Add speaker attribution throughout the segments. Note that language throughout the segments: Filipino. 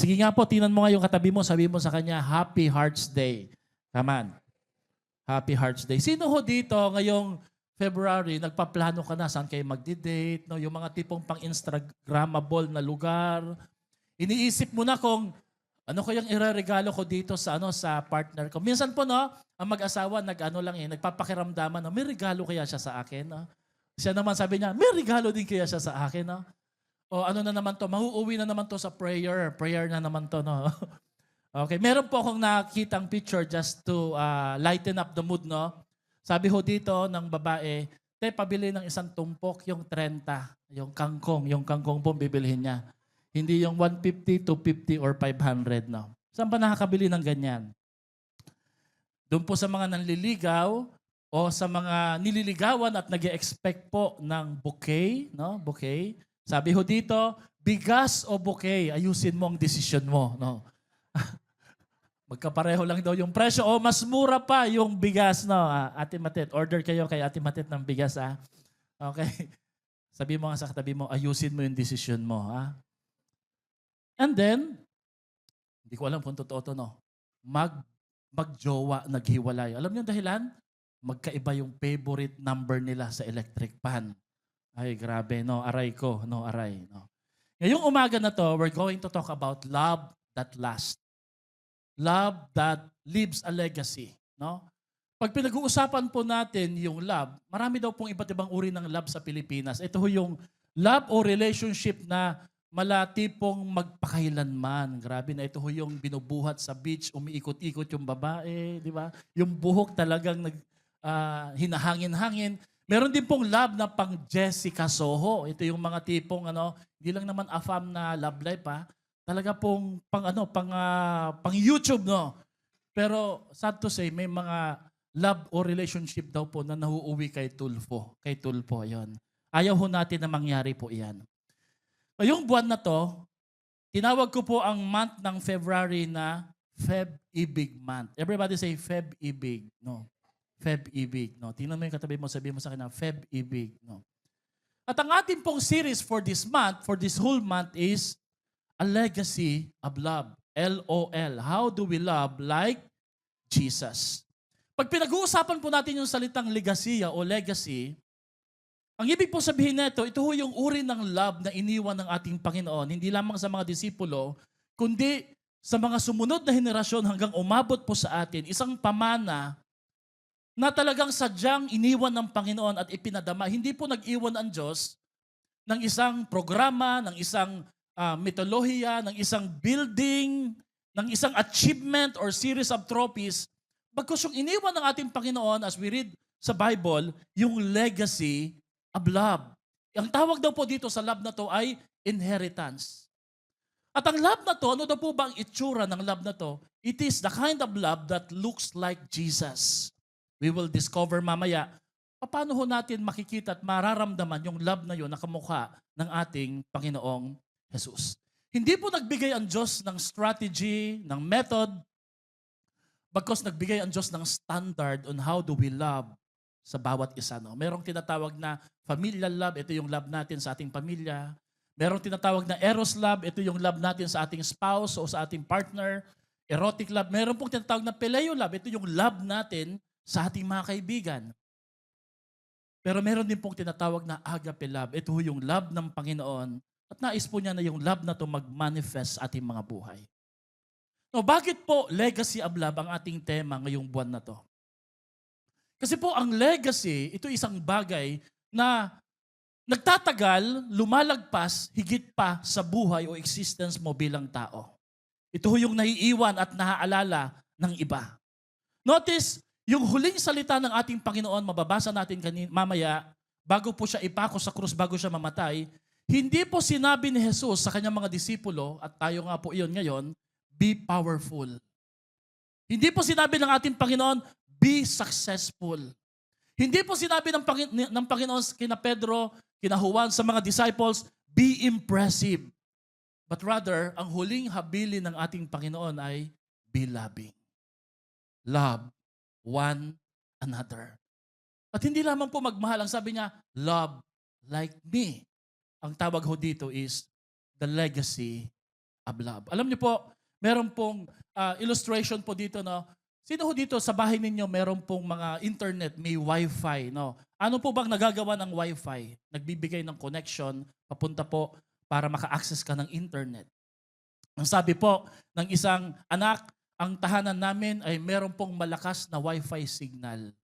Speaker 1: Sige nga po, tingnan mo nga yung katabi mo, sabi mo sa kanya, Happy Hearts Day. Come on. Happy Hearts Day. Sino ho dito ngayong February, nagpaplano ka na saan kayo magdi-date, no? Yung mga tipong pang-Instagrammable na lugar. Iniisip mo na kung ano kayang ireregalo ko dito sa sa partner ko. Minsan po no, ang mag-asawa nagpapakiramdaman, no, may regalo kaya siya sa akin, no? Siya naman sabi niya, may regalo din kaya siya sa akin, no? O ano na naman to, mahuuwi na naman to sa prayer. Prayer na naman to, no? Okay, meron po akong nakitang picture just to lighten up the mood, no? Sabi ho dito ng babae, te, pabili ng isang tumpok, yung 30, yung kangkong po bibilhin niya. Hindi yung 150, 250, or 500, no? Saan ba nakakabili ng ganyan? Doon po sa mga nanliligaw o sa mga nililigawan at nag-expect po ng bouquet, no? Bouquet. Sabi ho dito, bigas o bouquet, ayusin mo ang desisyon mo, no? Magkapareho lang daw yung presyo o mas mura pa yung bigas, no? Ate Matet, order kayo kay Ate Matet ng bigas, ah. Okay? Sabi mo nga sa katabi mo, ayusin mo yung desisyon mo, ha? And then, hindi ko alam kung totoo to, no? Magjowa, naghiwalay. Alam niyo yung dahilan? Magkaiba yung favorite number nila sa electric pan. Ay, grabe, no? Aray ko, no? Aray, no? Ngayong umaga na to, we're going to talk about love that lasts. Love that leaves a legacy, no? Pag pinag-uusapan po natin yung love, marami daw pong iba't ibang uri ng love sa Pilipinas. Ito ho yung love o relationship na malatipong magpakailanman. Grabe na ito ho yung binubuhat sa beach, umiikot-ikot yung babae, di ba? Yung buhok talagang hinahangin-hangin. Meron din pong love na pang Jessica Soho. Ito yung mga tipong hindi lang naman afam na love life, ha. Talaga pong pang YouTube, no. Pero sad to say, may mga love o relationship daw po na nahuuwi kay Tulfo. Kay Tulfo, 'yon. Ayaw ho natin na mangyari po 'yan. Ngayong buwan na to, tinawag ko po ang month ng February na Feb-Ibig month. Everybody say Feb-Ibig, no. Feb-Ibig, no. Tingnan mo yung katabi mo, sabihin mo sa akin na Feb-Ibig, no. At ang ating pong series for this month, for this whole month is A Legacy of Love. LOL. How do we love like Jesus? Pag pinag-uusapan po natin yung salitang legasiya o legacy, ang ibig po sabihin nito, ito ho yung uri ng love na iniwan ng ating Panginoon, hindi lamang sa mga disipulo, kundi sa mga sumunod na henerasyon hanggang umabot po sa atin, isang pamana na talagang sadyang iniwan ng Panginoon at ipinadama. Hindi po nag-iwan ang Diyos ng isang programa, ng isang mitolohiya, ng isang building, ng isang achievement or series of trophies. Bagkus yung iniwan ng ating Panginoon as we read sa Bible, yung legacy of love. Ang tawag daw po dito sa love na to ay inheritance. At ang love na to, ano daw po ba ang itsura ng love na to? It is the kind of love that looks like Jesus. We will discover mamaya paano ho natin makikita at mararamdaman yung love na yun na kamukha ng ating Panginoong Jesus. Hindi po nagbigay ang Diyos ng strategy, ng method, bagkus nagbigay ang Diyos ng standard on how do we love sa bawat isa. No? Merong tinatawag na familial love, ito yung love natin sa ating pamilya. Merong tinatawag na eros love, ito yung love natin sa ating spouse o sa ating partner. Erotic love. Meron pong tinatawag na phileo love, ito yung love natin sa ating mga kaibigan. Pero meron din pong tinatawag na agape love. Ito yung love ng Panginoon. At nais po niya na yung love na to mag-manifest sa ating mga buhay. No, bakit po legacy of love ang ating tema ngayong buwan na to? Kasi po ang legacy, ito isang bagay na nagtatagal, lumalagpas, higit pa sa buhay o existence mo bilang tao. Ito yung naiiwan at naaalala ng iba. Notice, yung huling salita ng ating Panginoon, mababasa natin mamaya, bago po siya ipako sa krus, bago siya mamatay, hindi po sinabi ni Jesus sa kanyang mga disipulo, at tayo nga po iyon ngayon, be powerful. Hindi po sinabi ng ating Panginoon, be successful. Hindi po sinabi ng Panginoon kina Pedro, kina Juan sa mga disciples, be impressive. But rather, ang huling habilin ng ating Panginoon ay be loving. Love one another. At hindi lamang po magmahal, ang sabi niya, love like me. Ang tawag ho dito is the legacy of love. Alam niyo po, meron pong illustration po dito, no? Sino ho dito sa bahay ninyo meron pong mga internet, may wifi, no? Ano po bang nagagawa ng wifi? Nagbibigay ng connection, papunta po para maka-access ka ng internet. Ang sabi po ng isang anak, ang tahanan namin ay meron pong malakas na wifi signal.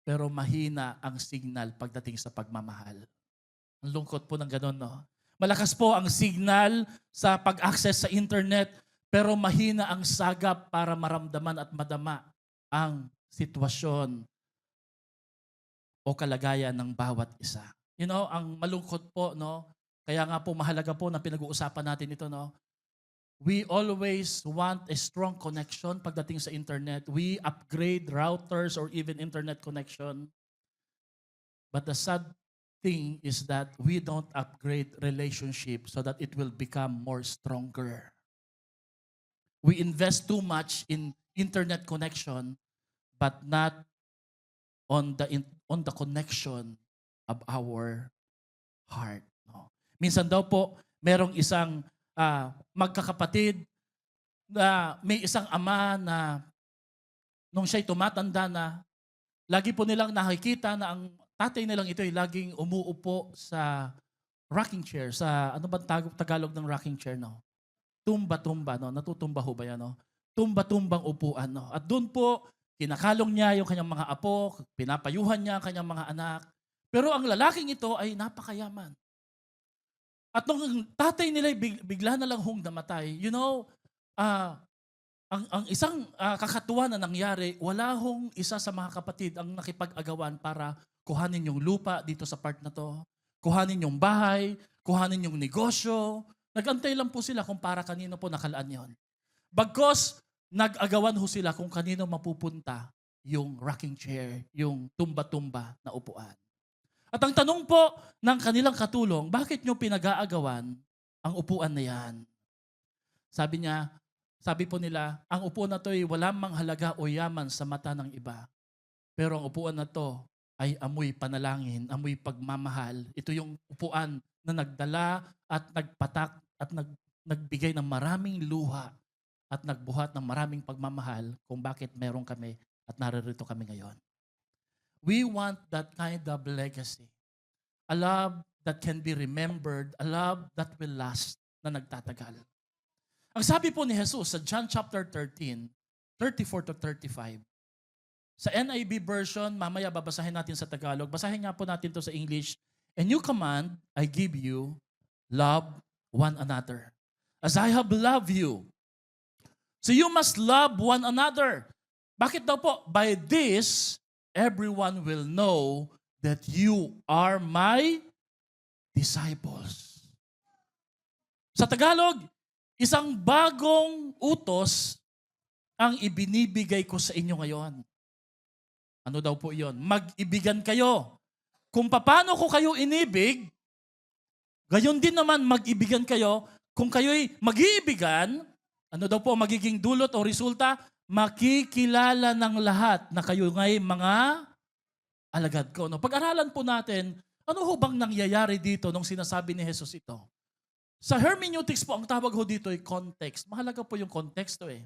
Speaker 1: Pero mahina ang signal pagdating sa pagmamahal. Ang lungkot po ng ganun, no? Malakas po ang signal sa pag-access sa internet, pero mahina ang sagap para maramdaman at madama ang sitwasyon o kalagayan ng bawat isa. You know, ang malungkot po, no? Kaya nga po mahalaga po na pinag-uusapan natin ito, no? We always want a strong connection pagdating sa internet. We upgrade routers or even internet connection. But the sad thing is that we don't upgrade relationship so that it will become more stronger. We invest too much in internet connection but not on the connection of our heart. No? Minsan daw po, merong isang magkakapatid na may isang ama na nung siya'y tumatanda na, lagi po nilang nakikita na ang tatay nilang ito ay laging umuupo sa rocking chair. Sa ano ba Tagalog ng rocking chair, no? Tumba-tumba, no? Natutumba ho ba yan, no? Tumba-tumbang upuan, no? At doon po, kinakalong niya yung kanyang mga apo, pinapayuhan niya ang kanyang mga anak. Pero ang lalaking ito ay napakayaman. At nung tatay nila bigla na lang hong namatay, you know, ang isang kakatuwa na nangyari, wala hong isa sa mga kapatid ang nakipag-agawan para kuhanin yung lupa dito sa part na to, kuhanin yung bahay, kuhanin yung negosyo. Nag-antay lang po sila kung para kanino po nakalaan yon. Bagkos, nag-agawan ho sila kung kanino mapupunta yung rocking chair, yung tumba-tumba na upuan. At ang tanong po ng kanilang katulong, bakit nyo pinag-aagawan ang upuan na yan? Sabi po nila, ang upuan na to ay walang manghalaga o yaman sa mata ng iba. Pero ang upuan na to ay amoy panalangin, amoy pagmamahal. Ito yung upuan na nagdala at nagpatak at nagbigay ng maraming luha at nagbuhat ng maraming pagmamahal kung bakit meron kami at naririto kami ngayon. We want that kind of legacy. A love that can be remembered, a love that will last, na nagtatagal. Ang sabi po ni Jesus sa John chapter 13, 34 to 35, sa NIV version, mamaya babasahin natin sa Tagalog, basahin nga po natin to sa English. A new command I give you, love one another. As I have loved you, so you must love one another. Bakit daw po? By this, everyone will know that you are my disciples. Sa Tagalog, isang bagong utos ang ibinibigay ko sa inyo ngayon. Ano daw po iyon? Mag-ibigan kayo. Kung paano ko kayo inibig, gayon din naman mag-ibigan kayo. Kung kayo'y mag-iibigan, ano daw po magiging dulot o resulta? Makikilala ng lahat na kayo ngay mga alagad ko. No? Pag-aralan po natin, ano ho bang nangyayari dito nung sinasabi ni Jesus ito? Sa hermeneutics po, ang tawag ho dito ay context. Mahalaga po yung konteksto eh.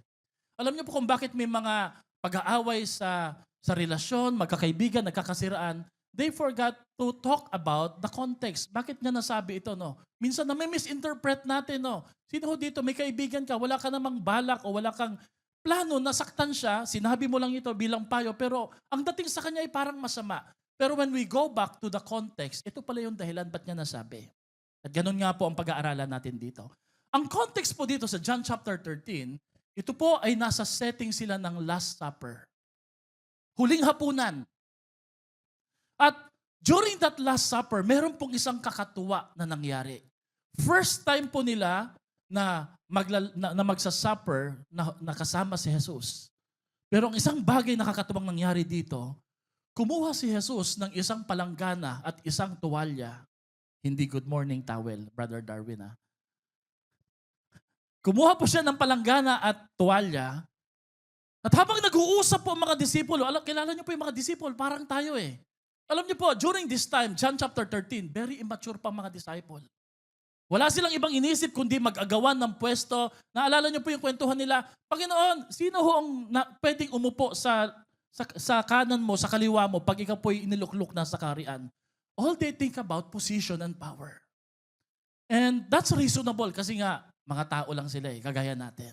Speaker 1: Alam niyo po kung bakit may mga pag-aaway sa relasyon, magkakaibigan, nagkakasiraan, they forgot to talk about the context. Bakit niya nasabi ito, no? Minsan na may misinterpret natin, no? Sino ho dito, may kaibigan ka, wala ka namang balak o wala kang plano, nasaktan siya, sinabi mo lang ito bilang payo, pero ang dating sa kanya ay parang masama. Pero when we go back to the context, ito pala yung dahilan ba't niya nasabi. At ganun nga po ang pag-aaralan natin dito. Ang context po dito sa John chapter 13, ito po ay nasa setting sila ng Last Supper. Huling hapunan. At during that Last Supper, meron pong isang kakatuwa na nangyari. First time po nila na magsasupper na kasama si Jesus. Pero ang isang bagay na kakatuwang nangyari dito, kumuha si Jesus ng isang palanggana at isang tuwalya. Hindi good morning towel, Brother Darwin. Kumuha po siya ng palanggana at tuwalya. At habang nag-uusap po ang mga disipulo, kilala niyo po yung mga disipulo, parang tayo eh. Alam niyo po, during this time, John chapter 13, very immature pa mga disciple. Wala silang ibang inisip kundi mag-agawan ng pwesto. Naalala niyo po yung kwentuhan nila, Panginoon, sino ho ang pwedeng umupo sa kanan mo, sa kaliwa mo, pag ikaw po'y inilukluk na sa kaharian? All they think about position and power. And that's reasonable kasi nga, mga tao lang sila kagaya natin.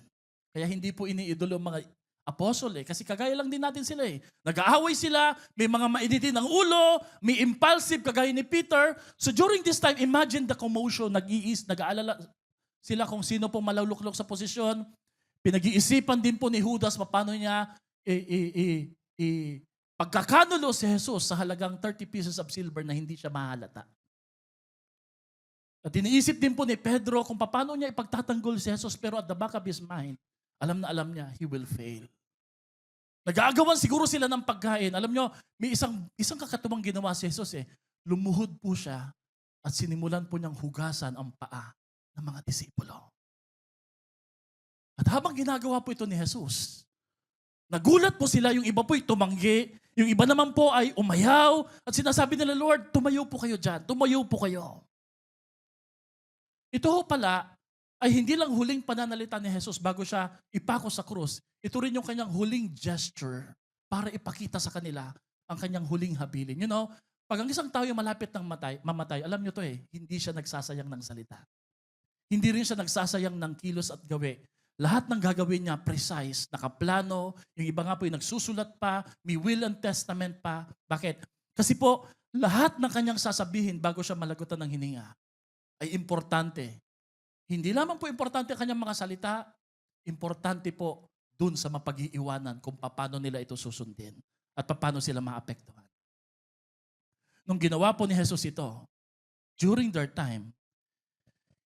Speaker 1: Kaya hindi po iniidolo ang mga apostol kasi kagaya lang din natin sila Nag-aaway sila, may mga mainitin ng ulo, may impulsive kagaya ni Peter. So during this time, imagine the commotion, nag-aalala sila kung sino po maluluklok sa posisyon. Pinag-iisipan din po ni Judas paano niya pagkakanulo si Jesus sa halagang 30 pieces of silver na hindi siya mahalata. At iniisip din po ni Pedro kung paano niya ipagtatanggol si Jesus, pero at the back of his mind, alam na alam niya, he will fail. Nag-aagawan siguro sila ng pagkain. Alam nyo, may isang kakatuwang ginawa si Jesus Lumuhod po siya at sinimulan po niyang hugasan ang paa ng mga disipulo. At habang ginagawa po ito ni Jesus, nagulat po sila, yung iba po'y tumanggi, yung iba naman po ay umayaw at sinasabi nila, Lord, tumayo po kayo dyan, tumayo po kayo. Ito ho pala ay hindi lang huling pananalita ni Jesus bago siya ipako sa krus. Ito rin yung kanyang huling gesture para ipakita sa kanila ang kanyang huling habilin. You know, pag ang isang tao yung malapit ng mamatay, alam nyo to hindi siya nagsasayang ng salita. Hindi rin siya nagsasayang ng kilos at gawi. Lahat ng gagawin niya precise, nakaplano, yung iba nga po yung nagsusulat pa, may will and testament pa. Bakit? Kasi po, lahat ng kanyang sasabihin bago siya malagutan ng hininga ay importante. Hindi lamang po importante ang kanyang mga salita, importante po dun sa mapag-iiwanan kung paano nila ito susundin at paano sila maapektuhan. Nung ginawa po ni Jesus ito, during their time,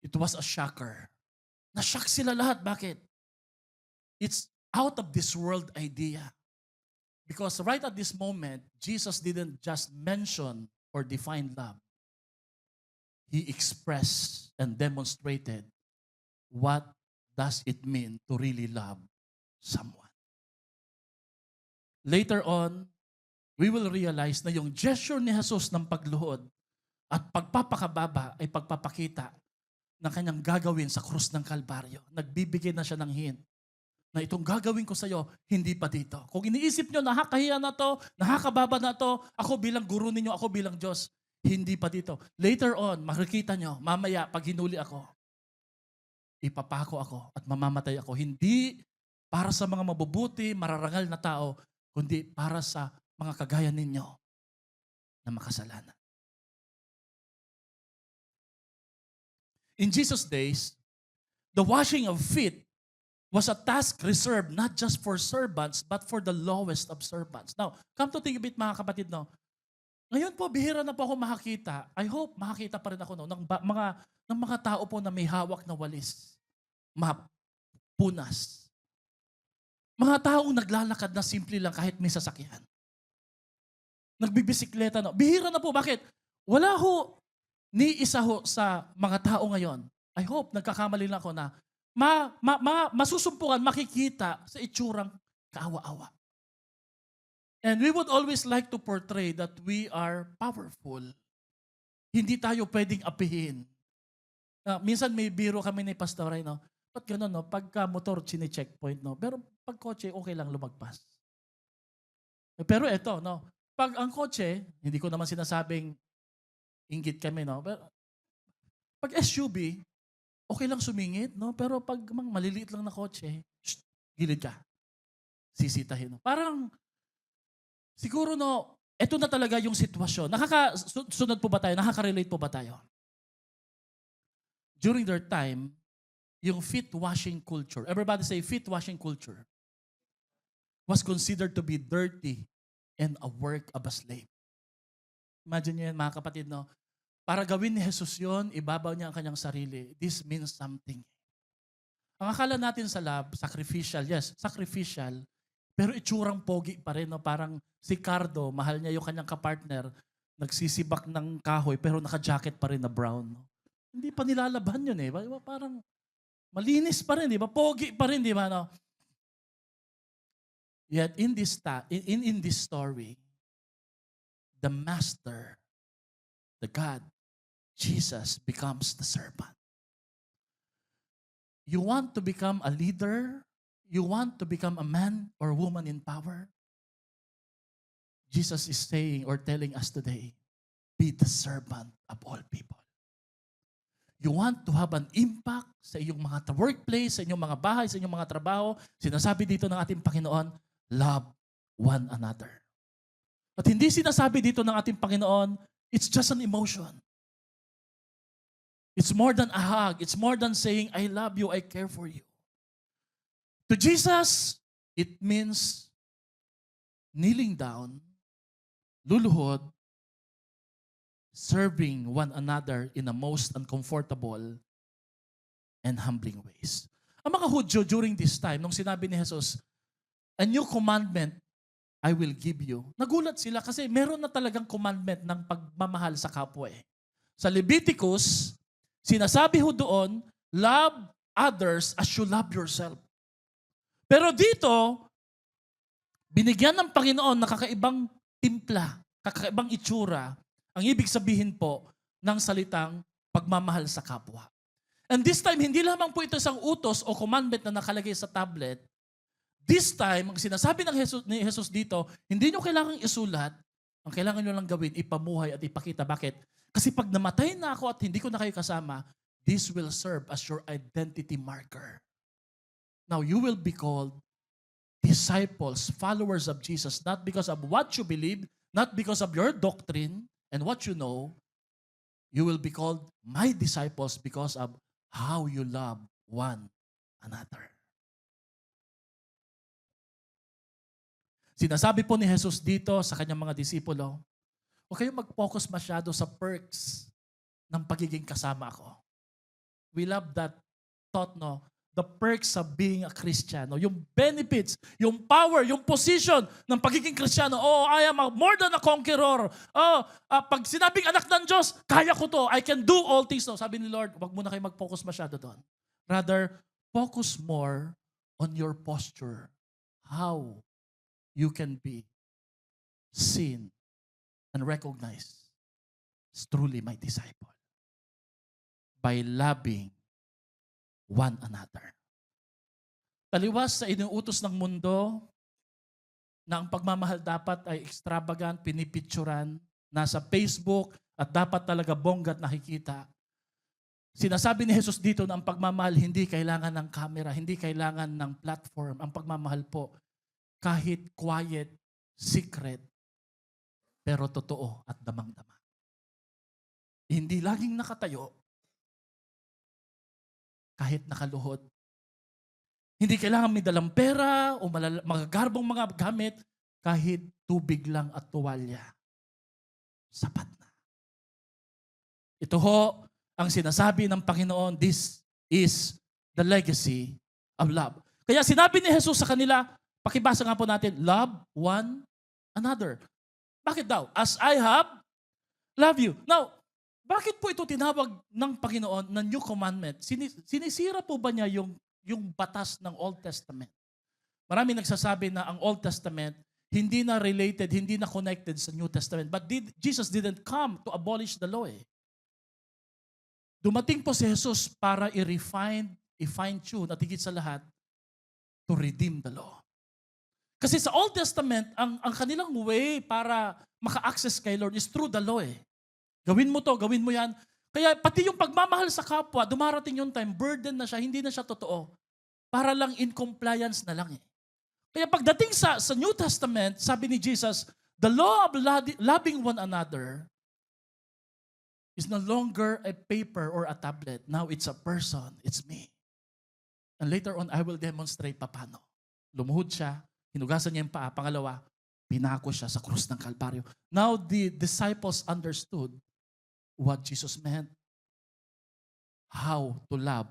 Speaker 1: it was a shocker. Na-shock sila lahat. Bakit? It's out of this world idea. Because right at this moment, Jesus didn't just mention or define love. He expressed and demonstrated what does it mean to really love someone. Later on, we will realize na yung gesture ni Jesus ng pagluhod at pagpapakababa ay pagpapakita ng kanyang gagawin sa krus ng Kalbaryo. Nagbibigay na siya ng hint na itong gagawin ko sa iyo, hindi pa dito. Kung iniisip nyo, nakakahiya na to, nakakababa na to, ako bilang guru ninyo, ako bilang Diyos, hindi pa dito. Later on, makikita nyo, mamaya, pag hinuli ako, ipapako ako at mamamatay ako. Hindi para sa mga mabubuti, mararangal na tao, kundi para sa mga kagaya ninyo na makasalanan. In Jesus' days, the washing of feet was a task reserved not just for servants, but for the lowest of servants. Now, come to think of it, mga kapatid, no? Ngayon po, bihira na po ako makakita. I hope makakita pa rin ako ng mga tao po na may hawak na walis, punas. Mga taong naglalakad na simple lang kahit may sasakyan. Nagbibisikleta na. Bihira na po. Bakit? Wala ho ni isa ho sa mga tao ngayon. I hope nagkakamali lang ako na masusumpungan, makikita sa itsurang kaawa-awa. And we would always like to portray that we are powerful. Hindi tayo pwedeng apihin. Minsan may biro kami ni Pastor Ray, no? Ba't gano'n, no? Pagka motor, chine-checkpoint, no? Pero pag kotse, okay lang lumagpas. Pero eto, no? Pag ang kotse, hindi ko naman sinasabing inggit kami, no? Pero pag SUV, okay lang sumingit, no? Pero pag maliliit lang na kotse, gilid ka. Sisitahin, no? Parang, siguro, no, eto na talaga yung sitwasyon. Sunod po ba tayo? Nakaka-relate po ba tayo? During their time, yung feet washing culture, everybody say feet washing culture, was considered to be dirty and a work of a slave. Imagine nyo yan, mga kapatid, no? Para gawin ni Jesus yun, ibabaw niya ang kanyang sarili. This means something. Ang akala natin sa love, sacrificial. Yes, sacrificial. Pero itsurang pogi pa rin. No? Parang si Cardo, mahal niya yung kanyang kapartner, nagsisibak ng kahoy, pero naka-jacket pa rin na brown. No? Hindi pa nilalaban yun eh. Parang malinis pa rin, di ba? Pogi pa rin, di ba? No? Yet in this story, the master, the God, Jesus becomes the servant. You want to become a leader? You want to become a man or woman in power? Jesus is saying or telling us today, be the servant of all people. You want to have an impact sa iyong mga workplace, sa inyong mga bahay, sa inyong mga trabaho. Sinasabi dito ng ating Panginoon, love one another. At hindi sinasabi dito ng ating Panginoon, it's just an emotion. It's more than a hug. It's more than saying, I love you, I care for you. To Jesus, it means kneeling down, luluhod, serving one another in the most uncomfortable and humbling ways. Ang mga Hudyo during this time, nung sinabi ni Jesus, a new commandment I will give you. Nagulat sila kasi meron na talagang commandment ng pagmamahal sa kapwa eh. Sa Leviticus, sinasabi ho doon, love others as you love yourself. Pero dito, binigyan ng Panginoon na kakaibang timpla, kakaibang itsura, ang ibig sabihin po ng salitang pagmamahal sa kapwa. And this time, hindi lamang po ito isang utos o commandment na nakalagay sa tablet. This time, ang sinasabi ni Jesus dito, hindi nyo kailangang isulat, ang kailangan nyo lang gawin, ipamuhay at ipakita. Bakit? Kasi pag namatay na ako at hindi ko na kayo kasama, this will serve as your identity marker. Now, you will be called disciples, followers of Jesus, not because of what you believe, not because of your doctrine, and what you know, you will be called my disciples because of how you love one another. Sinasabi po ni Jesus dito sa kanyang mga disipulo, huwag kayong mag-focus masyado sa perks ng pagiging kasama ko. We love that thought, no? The perks of being a Christian, no? Yung benefits, yung power, yung position ng pagiging Kristiyano. Oh, I am more than a conqueror. Oh, pag sinabing anak ng Diyos, kaya ko to. I can do all things. No? Sabi ni Lord, wag muna kayo mag-focus masyado doon. Rather, focus more on your posture. How you can be seen and recognized as truly my disciple. By loving one another. Taliwas sa inuutos ng mundo na ang pagmamahal dapat ay extravagant, pinipicturan, nasa Facebook at dapat talaga bonggat nakikita. Sinasabi ni Jesus dito na ang pagmamahal hindi kailangan ng camera, hindi kailangan ng platform. Ang pagmamahal po kahit quiet, secret, pero totoo at damang-dama. Hindi laging nakatayo, kahit nakaluhod. Hindi kailangan may dalang pera o magagarbong mga gamit, kahit tubig lang at tuwalya. Sapat na. Ito ho ang sinasabi ng Panginoon, this is the legacy of love. Kaya sinabi ni Jesus sa kanila, pakibasa nga po natin, love one another. Bakit daw? As I have loved you. Now, bakit po ito tinawag ng Panginoon na new commandment? Sinisira po ba niya yung batas ng Old Testament? Marami nagsasabi na ang Old Testament hindi na related, hindi na connected sa New Testament. But Jesus didn't come to abolish the law eh. Dumating po si Jesus para i-fine-tune at higit sa lahat, to redeem the law. Kasi sa Old Testament, ang kanilang way para maka-access kay Lord is through the law eh. Gawin mo to, gawin mo yan. Kaya pati yung pagmamahal sa kapwa, dumarating yung time, burden na siya, hindi na siya totoo. Para lang in compliance na lang eh. Kaya pagdating sa New Testament, sabi ni Jesus, the law of loving one another is no longer a paper or a tablet. Now it's a person, it's me. And later on, I will demonstrate paano. Lumuhod siya, hinugasan niya yung paa. Pangalawa, pinako siya sa krus ng Kalbaryo. Now the disciples understood what Jesus meant. How to love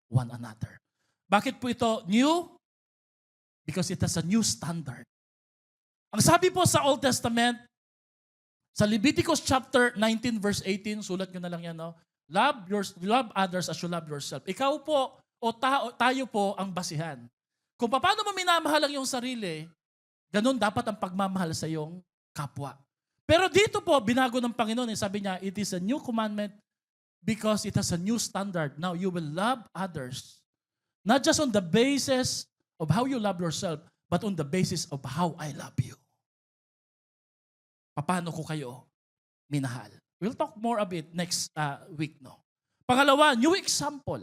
Speaker 1: one another. Bakit po ito new? Because it has a new standard. Ang sabi po sa Old Testament, sa Leviticus chapter 19 verse 18, sulat nyo na lang yan, no? Love others as you love yourself. Ikaw po, o tayo po ang basihan. Kung paano mo minamahal ang iyong sarili, ganun dapat ang pagmamahal sa iyong kapwa. Pero dito po, binago ng Panginoon, sabi niya, it is a new commandment because it has a new standard. Now, you will love others Not just on the basis of how you love yourself, but on the basis of how I love you. Paano ko kayo minahal? We'll talk more a bit next week, no? Pangalawa, new example.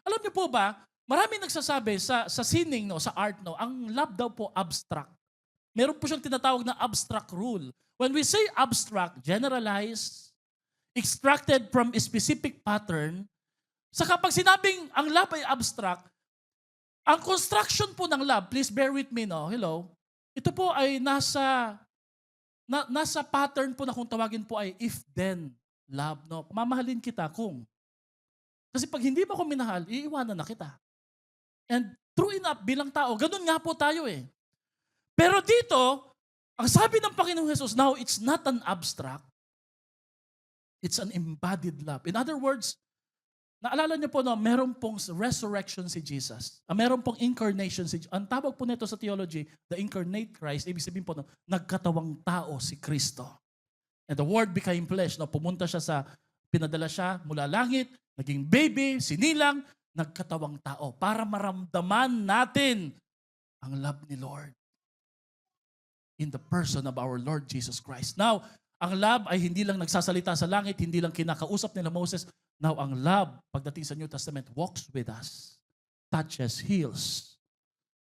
Speaker 1: Alam niyo po ba, marami nagsasabi sa sining, no, sa art, no, ang love daw po abstract. Meron po siyang tinatawag na abstract rule. When we say abstract, generalized, extracted from a specific pattern, sa kapag sinabing ang love ay abstract, ang construction po ng love, please bear with me, no? Hello? Ito po ay nasa pattern po na kung tawagin po ay if-then love, no? Mamahalin kita kung. Kasi pag hindi mo ko minahal, iiwanan na kita. And true enough, bilang tao, ganun nga po tayo eh. Pero dito, ang sabi ng Panginoong Jesus, now it's not an abstract, it's an embodied love. In other words, naalala niyo po, no, meron pong resurrection si Jesus. Meron pong incarnation si Jesus. Ang tawag po nito sa theology, the incarnate Christ, ibig sabihin po, no, nagkatawang tao si Kristo. And the Word became flesh. No, pumunta siya pinadala siya mula langit, naging baby, sinilang, nagkatawang tao para maramdaman natin ang love ni Lord in the person of our Lord Jesus Christ. Now, ang love ay hindi lang nagsasalita sa langit, hindi lang kinakausap nila Moses. Now, ang love, pagdating sa New Testament, walks with us, touches, heals,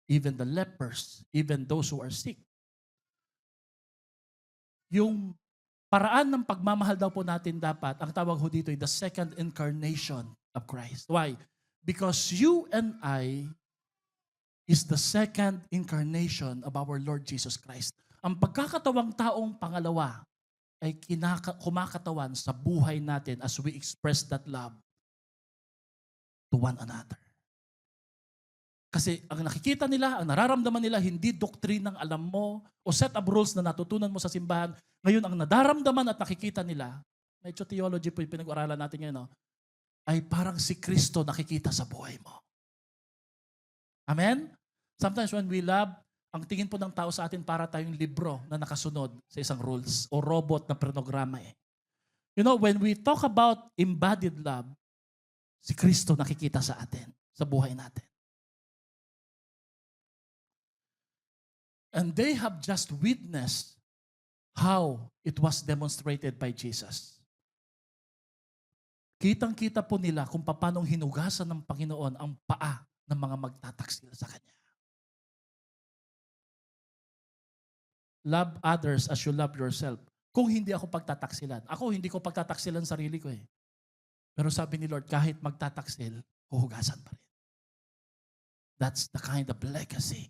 Speaker 1: even the lepers, even those who are sick. Yung paraan ng pagmamahal daw po natin dapat, ang tawag ho dito ay the second incarnation of Christ. Why? Because you and I is the second incarnation of our Lord Jesus Christ. Ang pagkakatawang taong pangalawa ay kumakatawan sa buhay natin as we express that love to one another. Kasi ang nakikita nila, ang nararamdaman nila, hindi doktrinang alam mo o set of rules na natutunan mo sa simbahan. Ngayon, ang nadaramdaman at nakikita nila, medyo theology po yung pinag-aralan natin ngayon, no? Ay parang si Kristo nakikita sa buhay mo. Amen? Sometimes when we love, ang tingin po ng tao sa atin para tayong libro na nakasunod sa isang rules o robot na programa eh. You know, when we talk about embodied love, si Kristo nakikita sa atin, sa buhay natin. And they have just witnessed how it was demonstrated by Jesus. Kitang-kita po nila kung paano hinugasan ng Panginoon ang paa ng mga magtataksil sa Kanya. Love others as you love yourself. Kung hindi ako pagtataksilan. Ako, hindi ko pagtataksilan sarili ko eh. Pero sabi ni Lord, kahit magtataksil, huhugasan pa rin. That's the kind of legacy.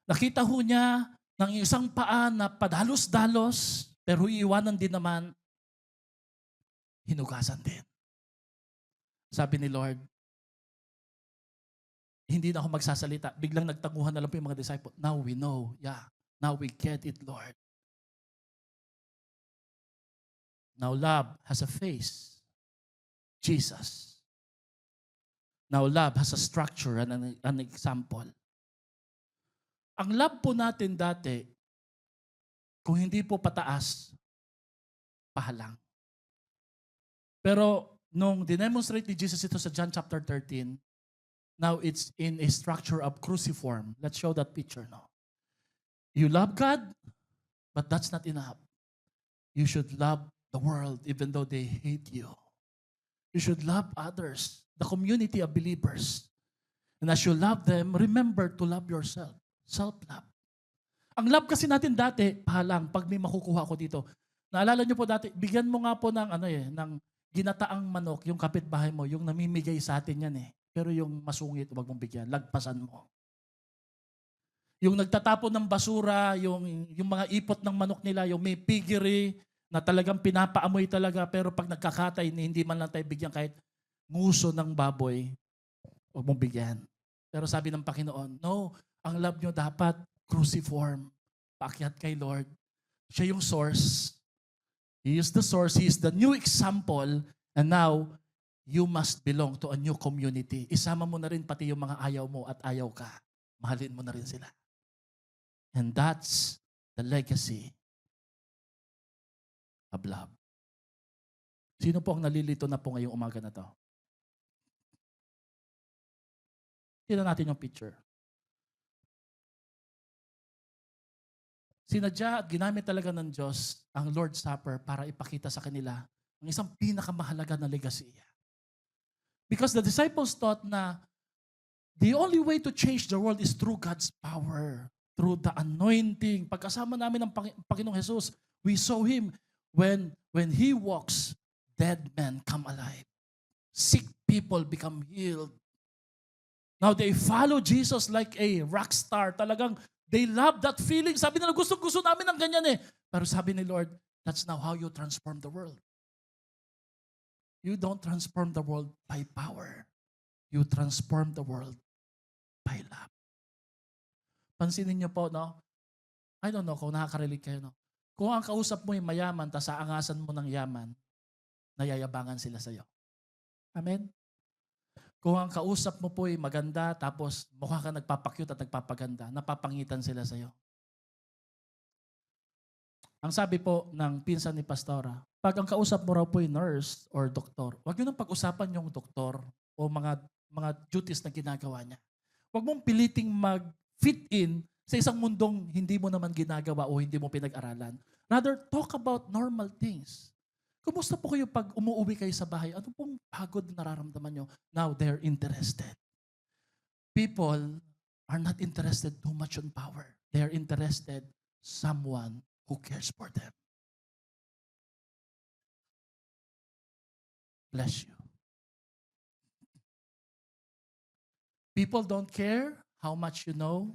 Speaker 1: Nakita ho niya ng isang paa na padalos-dalos, pero iiwanan din naman, hinugasan din. Sabi ni Lord, hindi na ako magsasalita. Biglang nagtanguhan na lang po yung mga disciples. Now we know. Yeah. Now we get it, Lord. Now love has a face. Jesus. Now love has a structure and an example. Ang love po natin dati, kung hindi po pataas, pahalang. Pero nung dinemonstrate ni Jesus ito sa John chapter 13, now it's in a structure of cruciform. Let's show that picture now. You love God, but that's not enough. You should love the world even though they hate you. You should love others, the community of believers. And as you love them, remember to love yourself. Self-love. Ang love kasi natin dati, pahalang, pag may makukuha ko dito. Naalala niyo po dati, bigyan mo nga po ng, ng ginataang manok, yung kapitbahay mo, yung namimigay sa atin yan eh. Pero yung masungit, huwag mong bigyan, lagpasan mo. Yung nagtatapon ng basura, yung mga ipot ng manok nila, yung may piggery na talagang pinapaamoy talaga, pero pag nagkakatay, hindi man lang tayo bigyan kahit nguso ng baboy, huwag mong bigyan. Pero sabi ng Panginoon, no, ang love nyo dapat cruciform, paakyat kay Lord. Siya yung source. He is the source, He is the new example, and now, you must belong to a new community. Isama mo na rin pati yung mga ayaw mo at ayaw ka. Mahalin mo na rin sila. And that's the legacy of love. Sino po ang nalilito na po ngayong umaga na to? Tingnan natin yung picture. Sinadya at ginamit talaga ng Diyos ang Lord's Supper para ipakita sa kanila ang isang pinakamahalaga na legasiya. Because the disciples thought na the only way to change the world is through God's power, through the anointing. Pagkasama namin ng Panginoong Jesus, we saw Him when He walks, dead men come alive. Sick people become healed. Now they follow Jesus like a rock star. Talagang they love that feeling. Sabi nila, gusto namin ng ganyan eh. Pero sabi ni Lord, that's now how you transform the world. You don't transform the world by power. You transform the world by love. Pansinin niyo po, no? I don't know kung nakaka-relate kayo, no? Kung ang kausap mo ay mayaman, tas aangasan mo ng yaman, nayayabangan sila sa'yo. Amen? Kung ang kausap mo po ay maganda, tapos mukha ka nagpapakyut at nagpapaganda, napapangitan sila sa'yo. Ang sabi po ng pinsan ni Pastora, pag ang kausap mo raw po ay nurse or doktor, huwag nyo nang pag-usapan yung doktor o mga duties na ginagawa niya. Huwag mong piliting mag-fit in sa isang mundong hindi mo naman ginagawa o hindi mo pinag-aralan. Rather, talk about normal things. Kumusta po kayo pag umuwi kayo sa bahay? Ano pong pagod na nararamdaman nyo? Now, they're interested. People are not interested too much on power. They're interested someone who cares for them. Bless you. People don't care how much you know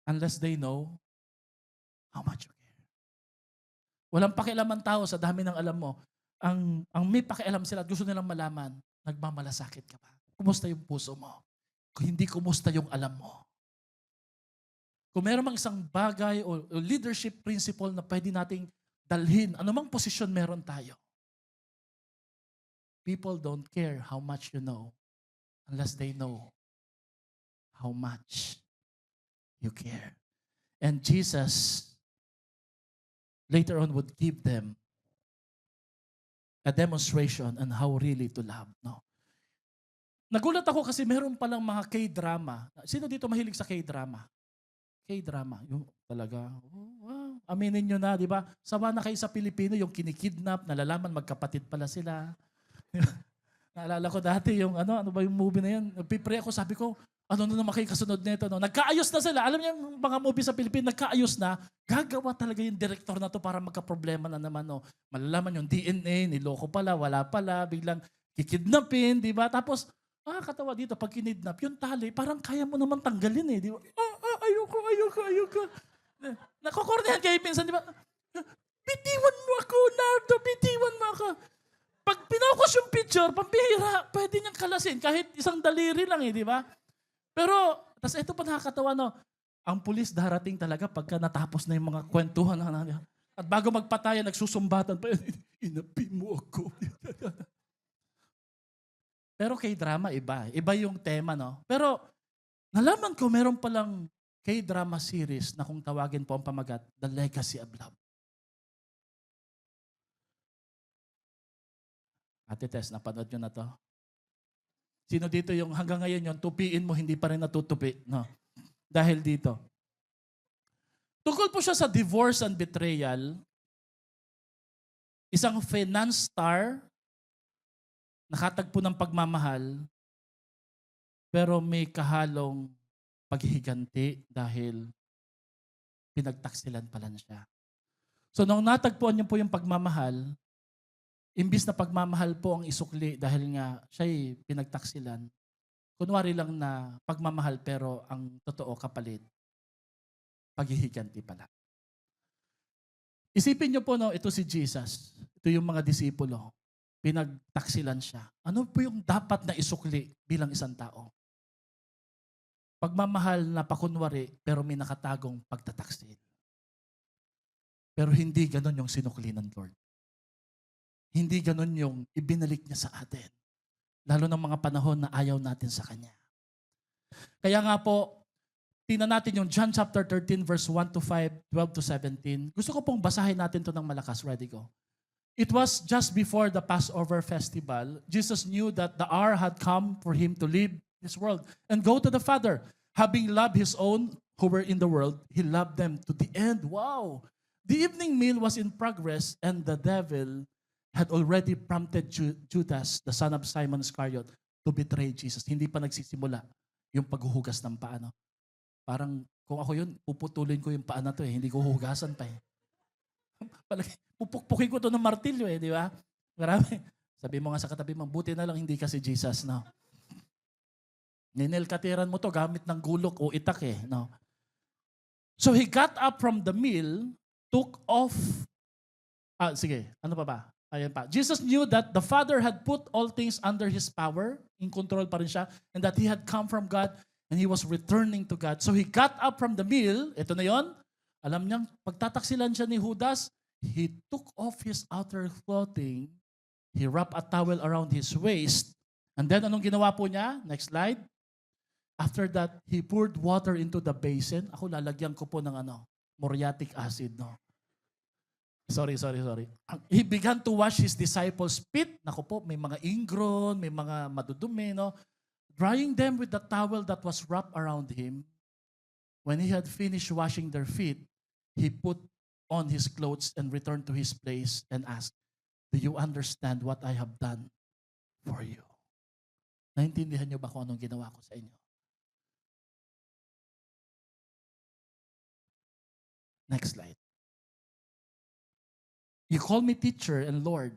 Speaker 1: unless they know how much you care. Walang pakialam ang tao sa dami ng alam mo. Ang may pakialam sila at gusto nilang malaman, nagmamalasakit ka ba? Kumusta yung puso mo? Kung hindi kumusta yung alam mo. Kung meron mang isang bagay o leadership principle na pwede nating dalhin, anumang posisyon meron tayo. People don't care how much you know unless they know how much you care. And Jesus later on would give them a demonstration on how really to love. No? Nagulat ako kasi meron palang mga K-drama. Sino dito mahilig sa K-drama? K-drama. Yung talaga, oh, wow. Aminin nyo na, di ba? Sawa na kayo sa Pilipino, yung kinikidnap, nalalaman magkapatid pala sila. Naalala ko dati yung, ano ba yung movie na yun? Nagpipray ako, sabi ko, ano na naman kayo kasunod nito? No? Nagkaayos na sila. Alam niyo yung mga movie sa Pilipinas, nagkaayos na. Gagawa talaga yung director na to para magka-problema na naman. No? Malalaman yung DNA, niloko pala, wala pala, biglang kikidnapin, di ba? Tapos, katawa dito, pag kinidnap, yung tali, parang kaya mo naman tanggalin eh. Di ba? Ayoko. Nakukornehan kayo pinsan, di ba? Bitiwan mo ako, Nardo, bitiwan mo ako. Pag pinokos yung picture, pampihira, pwede niyang kalasin. Kahit isang daliri lang eh, di ba? Pero, tas ito pa nakakatawa, no? Ang pulis darating talaga pagka natapos na yung mga kwentuhan. At bago magpatayan, nagsusumbatan pa yun. Inapi mo ako. Pero K-drama, iba. Iba yung tema, no? Pero, nalaman ko, meron palang K-drama series na kung tawagin po ang pamagat, The Legacy of Love. Ate Tess, napanood nyo na to? Sino dito yung hanggang ngayon yung tupiin mo, hindi pa rin natutupi? No? Dahil dito. Tungkol po siya sa divorce and betrayal, isang finance star, nakatagpo ng pagmamahal, pero may kahalong paghihiganti dahil pinagtaksilan pala siya. So nung natagpuan niyo po yung pagmamahal, imbis na pagmamahal po ang isukli dahil nga siya'y pinagtaksilan, kunwari lang na pagmamahal pero ang totoo kapalit, paghihiganti pala. Isipin niyo po, no, ito si Jesus. Ito yung mga disipulo. Pinagtaksilan siya. Ano po yung dapat na isukli bilang isang tao? Pagmamahal na pakunwari pero may nakatagong pagtataksil. Pero hindi ganon yung sinukli ng Lord. Hindi ganon yung ibinalik niya sa atin. Lalo ng mga panahon na ayaw natin sa Kanya. Kaya nga po, tingnan natin yung John chapter 13 verse 1 to 5, 12 to 17. Gusto ko pong basahin natin to ng malakas. Ready go. It was just before the Passover festival. Jesus knew that the hour had come for Him to leave this world and go to the Father. Having loved his own who were in the world, he loved them to the end. Wow! The evening meal was in progress and the devil had already prompted Judas, the son of Simon Iscariot, to betray Jesus. Hindi pa nagsisimula yung paghuhugas ng paa. No? Parang kung ako yun, puputulin ko yung paa na to eh. Hindi ko huhugasan pa eh. Pupukpukin ko to ng martilyo eh, di ba? Marami. Sabi mo nga sa katabi mo, buti na lang hindi kasi Jesus, no? Ninilkatiran mo to gamit ng gulok o itak eh, no? So he got up from the meal, took off, sige, ano pa ba? Ayan pa. Jesus knew that the Father had put all things under His power, in control pa rin siya, and that He had come from God, and He was returning to God. So he got up from the meal, ito na yon. Alam niyang, pagtataksilan siya ni Judas, he took off his outer clothing, he wrapped a towel around his waist, and then anong ginawa po niya? Next slide. After that, he poured water into the basin. Ako lalagyan ko po ng muriatic acid, no? Sorry. He began to wash his disciples' feet. Naku po, may mga ingron, may mga madudumi, no? Drying them with the towel that was wrapped around him. When he had finished washing their feet, he put on his clothes and returned to his place and asked, "Do you understand what I have done for you?" Naintindihan niyo ba kung anong ginawa ko sa inyo? Next slide. You call me teacher and Lord,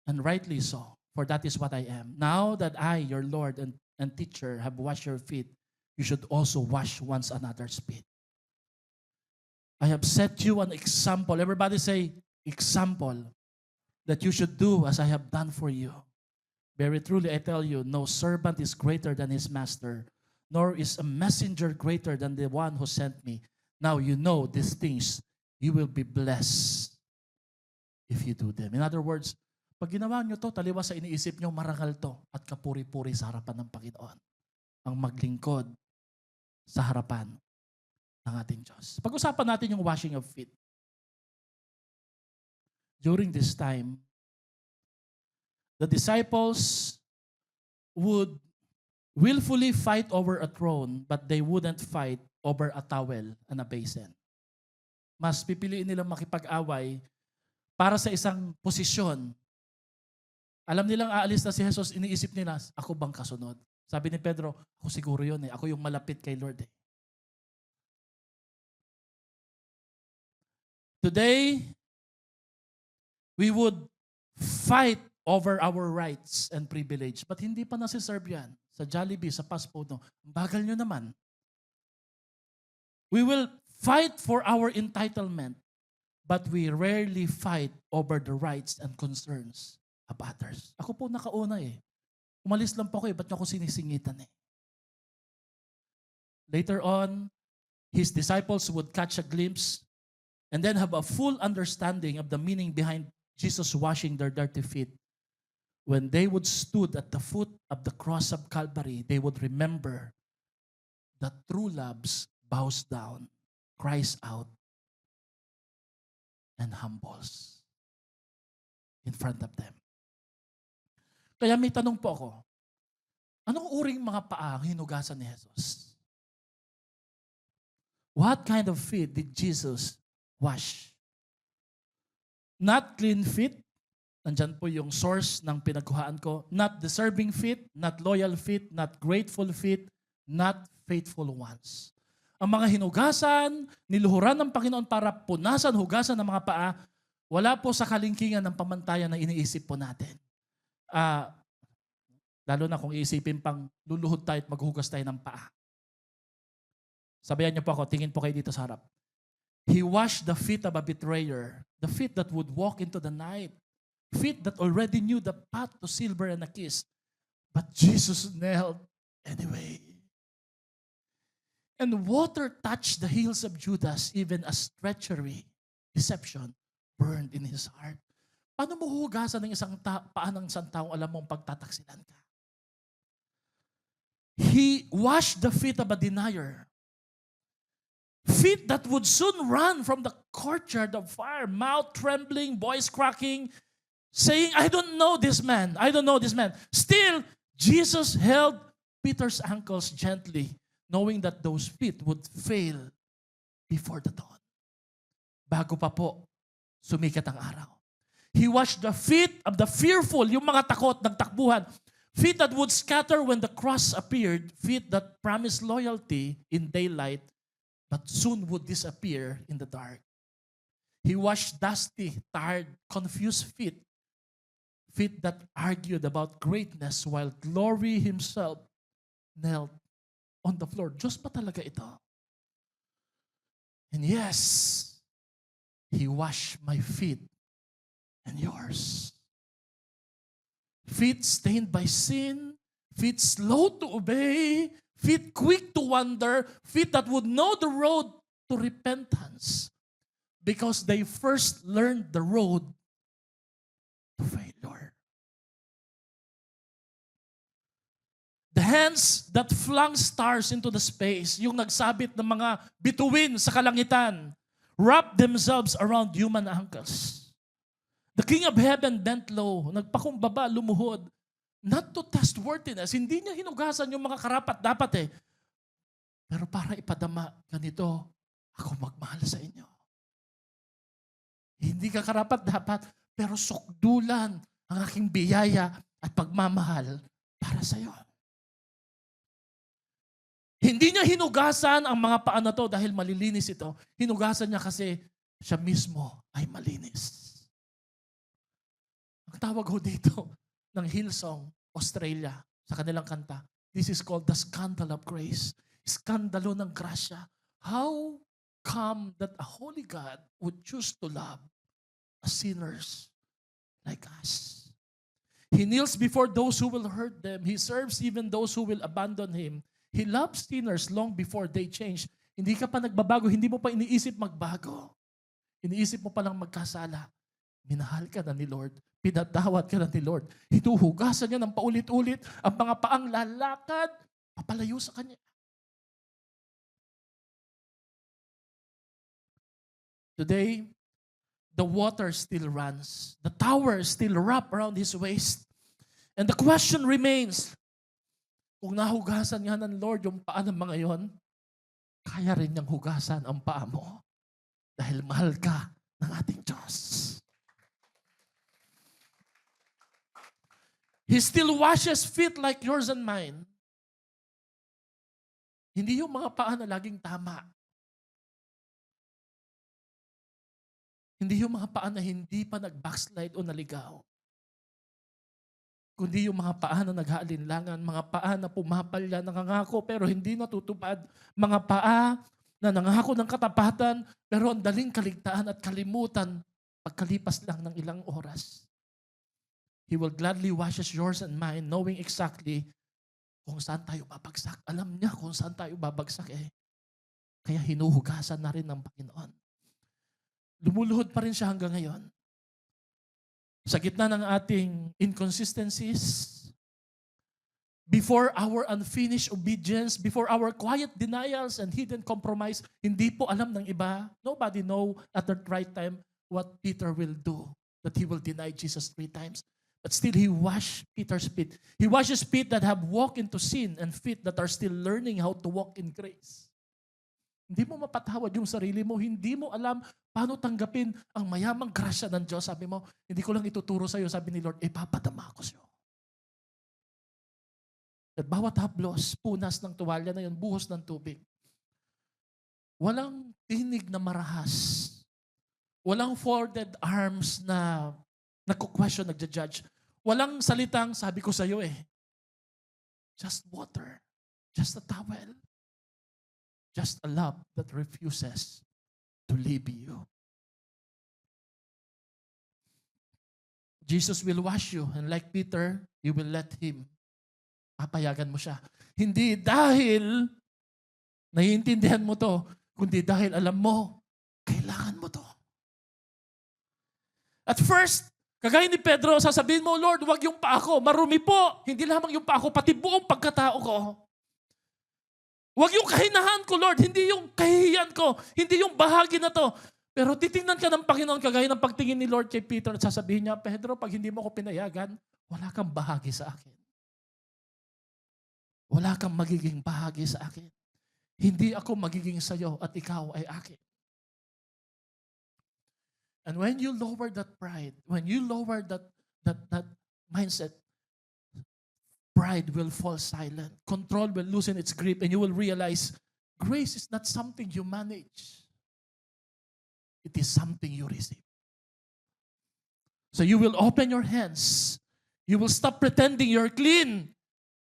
Speaker 1: and rightly so, for that is what I am. Now that I, your Lord and teacher, have washed your feet, you should also wash one another's feet. I have set you an example. Everybody say, example, that you should do as I have done for you. Very truly, I tell you, no servant is greater than his master, nor is a messenger greater than the one who sent me. Now you know these things, you will be blessed if you do them. In other words, pag ginawa nyo to, taliwas sa iniisip nyo, marangal to at kapuri-puri sa harapan ng Panginoon. Ang maglingkod sa harapan ng ating Diyos. Pag-usapan natin yung washing of feet. During this time, the disciples would willfully fight over a throne, but they wouldn't fight over a towel and a basin. Mas pipiliin nilang makipag-away para sa isang posisyon. Alam nilang aalis na si Jesus, iniisip nila, ako bang kasunod? Sabi ni Pedro, ako siguro yun eh. Ako yung malapit kay Lord eh. Today, we would fight over our rights and privilege. But hindi pa nasiserve yan. Sa Jollibee, sa fast food, no? Bagal nyo naman. We will fight for our entitlement, but we rarely fight over the rights and concerns of others. Ako po nakauna eh. Umalis lang po ako eh, ba't niyo ako sinisingitan eh? Later on, his disciples would catch a glimpse and then have a full understanding of the meaning behind Jesus washing their dirty feet. When they would stood at the foot of the cross of Calvary, they would remember that true love bows down, cries out, and humbles in front of them. Kaya may tanong po ako, anong uring mga paa ang hinugasan ni Jesus? What kind of feet did Jesus wash? Not clean feet, nandyan po yung source ng pinagkuhaan ko. Not deserving feet, not loyal feet, not grateful feet, not faithful ones. Ang mga hinugasan, niluhuran ng Panginoon para punasan, hugasan ng mga paa, wala po sa kalingkingan ng pamantayan na iniisip po natin. Lalo na kung iisipin pang luluhod tayo at maghugas tayo ng paa. Sabayan niyo po ako, tingin po kayo dito sa harap. He washed the feet of a betrayer, the feet that would walk into the night, feet that already knew the path to silver and a kiss. But Jesus knelt anyway. And water touched the heels of Judas, even as treachery, deception, burned in his heart. Paano mo hugasan ng isang paa ng isang taong alam mong pagtataksilan ka? He washed the feet of a denier. Feet that would soon run from the courtyard of fire, mouth trembling, voice cracking, saying, I don't know this man. I don't know this man. Still, Jesus held Peter's ankles gently, knowing that those feet would fail before the dawn. Bago pa po sumikat ang araw. He washed the feet of the fearful, yung mga takot, nagtakbuhan. Feet that would scatter when the cross appeared, feet that promised loyalty in daylight, but soon would disappear in the dark. He washed dusty, tired, confused feet, feet that argued about greatness while glory himself knelt on the floor. Diyos ba talaga ito? And yes, He washed my feet and yours. Feet stained by sin, feet slow to obey, feet quick to wonder, feet that would know the road to repentance because they first learned the road to failure. The hands that flung stars into the space, yung nagsabit ng mga bituin sa kalangitan, wrapped themselves around human ankles. The King of Heaven bent low, nagpakumbaba, lumuhod, not to test worthiness. Hindi niya hinugasan yung mga karapat-dapat eh. Pero para ipadama, ganito, ako magmahal sa inyo. Hindi ka karapat-dapat, pero sukdulan ang aking biyaya at pagmamahal para sa iyo. Hindi niya hinugasan ang mga paa na to dahil malilinis ito. Hinugasan niya kasi siya mismo ay malinis. Ang tawag ho dito ng Hillsong, Australia, sa kanilang kanta, this is called the scandal of grace. Skandalo ng grasya. How come that a holy God would choose to love a sinners like us? He kneels before those who will hurt them. He serves even those who will abandon Him. He loves sinners long before they change. Hindi ka pa nagbabago, hindi mo pa iniisip magbago. Iniisip mo pa lang magkasala. Minahal ka na ni Lord. Pinatawad ka na ni Lord. Hinuhugasan niya ng paulit-ulit ang mga paang lalakad, papalayo sa Kanya. Today, the water still runs. The tower still wrapped around His waist. And the question remains, kung nahugasan nga ng Lord yung paa ng mga yon, kaya rin niyang hugasan ang paa mo dahil mahal ka ng ating Diyos. He still washes feet like yours and mine. Hindi yung mga paa na laging tama. Hindi yung mga paa na hindi pa nag-backslide o naligaw. Kundi yung mga paa na naghaalinlangan, mga paa na pumapalya, nangangako pero hindi natutupad, mga paa na nangako ng katapatan pero ang daling kaligtaan at kalimutan pagkalipas lang ng ilang oras. He will gladly washes yours and mine knowing exactly kung saan tayo babagsak. Alam niya kung saan tayo babagsak eh. Kaya hinuhugasan na rin ng Panginoon. Lumuluhod pa rin siya hanggang ngayon. Sa gitna ng ating inconsistencies, before our unfinished obedience, before our quiet denials and hidden compromise, hindi po alam ng iba. Nobody know at the right time what Peter will do, that he will deny Jesus 3 times. But still, he washed Peter's feet. He washes feet that have walked into sin and feet that are still learning how to walk in grace. Hindi mo mapatawad yung sarili mo. Hindi mo alam paano tanggapin ang mayamang grasya ng Diyos. Sabi mo, hindi ko lang ituturo sa'yo. Sabi ni Lord, papadama ko sa'yo. At bawat haplos, punas ng tuwalya na yun, buhos ng tubig. Walang tinig na marahas. Walang folded arms na nagko-question, nagja-judge. Walang salitang, sabi ko sa'yo just water. Just a towel. Just a love that refuses to leave you. Jesus will wash you, and like Peter, you will let Him. Papayagan mo siya. Hindi dahil naiintindihan mo to, kundi dahil alam mo, kailangan mo to. At first, kagaya ni Pedro, sasabihin mo, Lord, wag yung paa ko, marumi po. Hindi lamang yung paa ko, pati buong pagkatao ko. Huwag yung kahinahan ko, Lord. Hindi yung kahihiyan ko. Hindi yung bahagi na to. Pero titingnan ka ng Panginoon kagaya ng pagtingin ni Lord kay Peter at sasabihin niya, Pedro, pag hindi mo ko pinayagan, wala kang bahagi sa akin. wala kang magiging bahagi sa akin. Hindi ako magiging sa'yo at ikaw ay akin. And when you lower that pride, when you lower that mindset, pride will fall silent. Control will loosen its grip, and you will realize grace is not something you manage. It is something you receive. So you will open your hands. You will stop pretending you're clean.